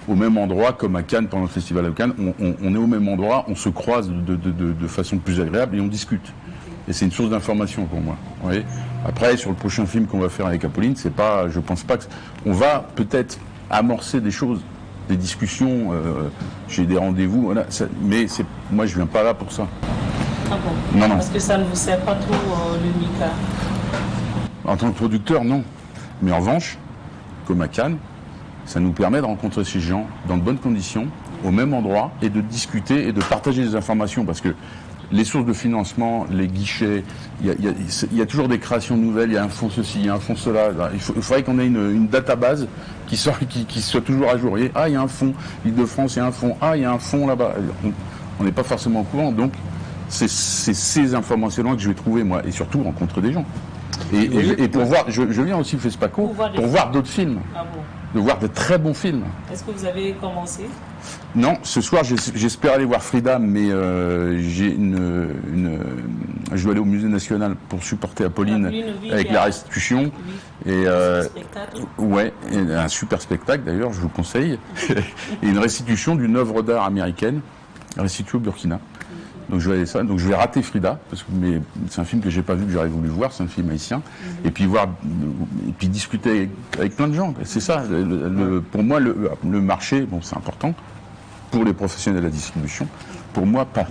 au même endroit, comme à Cannes pendant le festival de Cannes. On est au même endroit, on se croise de façon plus agréable et on discute. Et c'est une source d'information pour moi. Vous voyez. Après, sur le prochain film qu'on va faire avec Apolline, c'est pas, je pense pas que on va peut-être amorcer des choses, des discussions. J'ai des rendez-vous, voilà, mais moi, je viens pas là pour ça. Ah bon? Non. Parce que ça ne vous sert pas trop le MICA. En tant que producteur, non. Mais en revanche, comme à Cannes, ça nous permet de rencontrer ces gens dans de bonnes conditions, au même endroit, et de discuter et de partager des informations, parce que les sources de financement, les guichets, il y a toujours des créations nouvelles, il y a un fonds ceci, il y a un fonds cela. Il faudrait qu'on ait une database qui soit toujours à jour. Il y a un fonds, Île-de-France, il y a un fonds, il y a un fonds là-bas. On n'est pas forcément au courant, donc c'est ces informations-là que je vais trouver, moi, et surtout rencontrer des gens. Et pour voir, je viens aussi au FESPACO pour voir d'autres films. Ah bon. De voir de très bons films. Est-ce que vous avez commencé? Non, ce soir j'espère aller voir Frida, mais je dois aller au Musée National pour supporter Apolline avec la restitution. Oui. Et ouais, un super spectacle d'ailleurs, je vous conseille. Et une restitution d'une œuvre d'art américaine, restituée au Burkina. Donc je vais aller ça. Donc je vais rater Frida parce que c'est un film que j'ai pas vu, que j'aurais voulu voir. C'est un film haïtien. Et puis discuter avec plein de gens. C'est ça. Pour moi, le marché, bon, c'est important pour les professionnels de la distribution. Pour moi, pas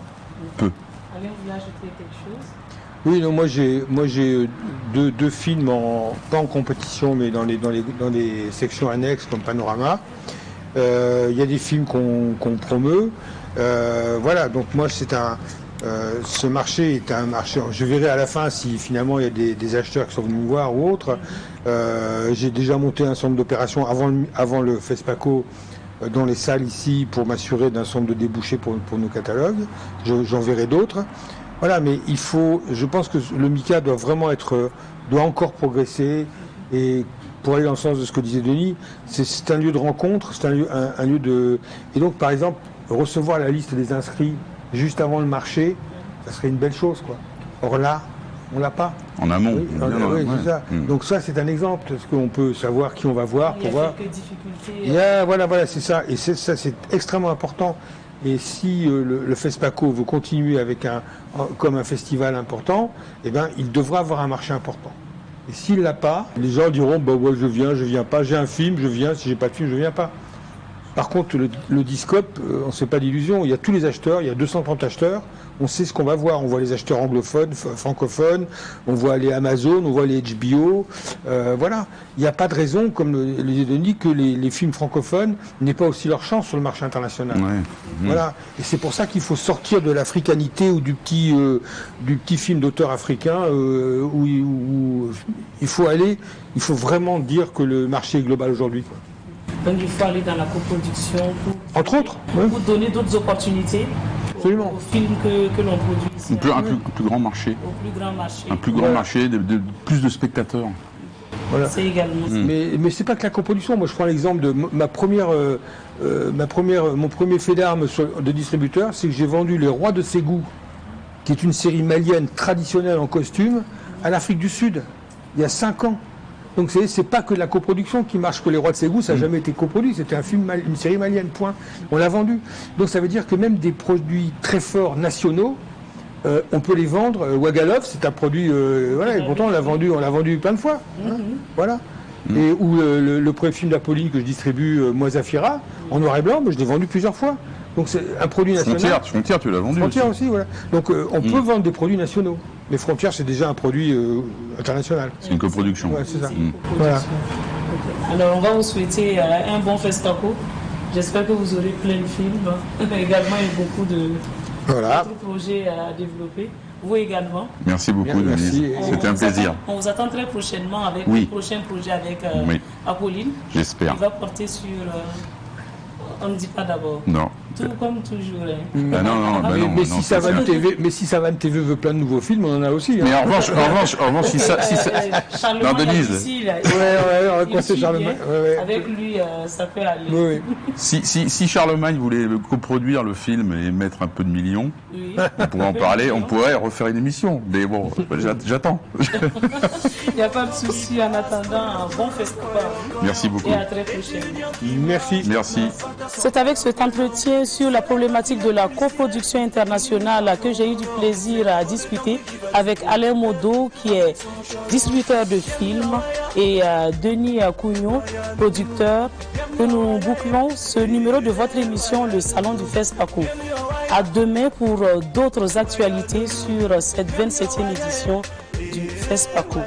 peu. Allez, vous voulez ajouter quelque chose? Oui, non, moi j'ai deux films pas en compétition, mais dans les sections annexes comme Panorama. Il y a des films qu'on promeut. Voilà, donc moi ce marché est un marché. Je verrai à la fin si finalement il y a des acheteurs qui sont venus me voir ou autres. J'ai déjà monté un centre d'opération avant le FESPACO dans les salles ici pour m'assurer d'un centre de débouchés pour nos catalogues. J'en verrai d'autres. Voilà, mais je pense que le MICA doit encore progresser et pour aller dans le sens de ce que disait Denis, c'est un lieu de rencontre, c'est un lieu de. Et donc par exemple, recevoir la liste des inscrits juste avant le marché, ça serait une belle chose, quoi. Or là, on l'a pas. En amont. Oui, c'est ça. Donc ça, c'est un exemple, parce qu'on peut savoir qui on va voir. Il y a quelques difficultés. Voilà, c'est ça. Et ça, c'est extrêmement important. Et si le FESPACO veut continuer comme un festival important, eh ben, il devra avoir un marché important. Et s'il l'a pas, les gens diront, ouais, je viens pas, j'ai un film, je viens, si j'ai pas de film, je viens pas. Par contre, le Discope, on ne se fait pas d'illusions. Il y a tous les acheteurs, il y a 230 acheteurs. On sait ce qu'on va voir. On voit les acheteurs anglophones, francophones, on voit les Amazon, on voit les HBO. Voilà. Il n'y a pas de raison, comme le disait Denis, que les films francophones n'aient pas aussi leur chance sur le marché international. Ouais. Voilà. Et c'est pour ça qu'il faut sortir de l'africanité ou du petit film d'auteur africain où il faut vraiment dire que le marché est global aujourd'hui, quoi. Donc il faut aller dans la coproduction entre autres, pour donner d'autres opportunités aux films que l'on produit ici. Un plus grand marché. Au plus grand marché. Un plus grand marché, plus de spectateurs. Voilà. C'est également. Mais c'est pas que la coproduction. Moi, je prends l'exemple de mon premier fait d'armes de distributeur, c'est que j'ai vendu Les Rois de Ségou, qui est une série malienne traditionnelle en costume, à l'Afrique du Sud, il y a 5 ans. Donc c'est pas que la coproduction qui marche, que Les Rois de Ségou, ça n'a jamais été coproduit, c'était une série malienne, point. On l'a vendu. Donc ça veut dire que même des produits très forts nationaux, on peut les vendre. Wagalov, c'est un produit, voilà, et pourtant on l'a vendu plein de fois. Voilà. Et ou le premier film d'Apolline que je distribue, Moi Zafira, en noir et blanc, je l'ai vendu plusieurs fois. Donc c'est un produit national. Frontière, tu l'as vendu. Frontière aussi, voilà. Donc on peut vendre des produits nationaux. Mais Frontière, c'est déjà un produit international. C'est une coproduction. Ouais, c'est ça. Voilà. Alors on va vous souhaiter un bon Festaco. J'espère que vous aurez plein de films. Également, il y a beaucoup d'autres projets à développer. Vous également. Merci beaucoup, Denise. C'était un plaisir. On vous attend très prochainement avec le prochain projet avec Apolline. J'espère. Il va porter sur... on ne dit pas d'abord. Non. Tout comme toujours. Mais si Savane TV veut plein de nouveaux films, on en a aussi. Mais en revanche, si ça... Non, Denise. On va coincer Charlemagne. Avec lui, ça peut aller. Oui. Si Charlemagne voulait coproduire le film et mettre un peu de millions, on pourrait en parler, on pourrait refaire une émission. Mais bon, j'attends. Il n'y a pas de souci. En attendant, un bon festival. Merci beaucoup. Et à très prochainement. Merci. C'est avec cet entretien sur la problématique de la coproduction internationale que j'ai eu du plaisir à discuter avec Alain Modo, qui est distributeur de films, et Denis Cougnon, producteur, que nous bouclons ce numéro de votre émission, le Salon du FESPACO. À demain pour d'autres actualités sur cette 27e édition du FESPACO.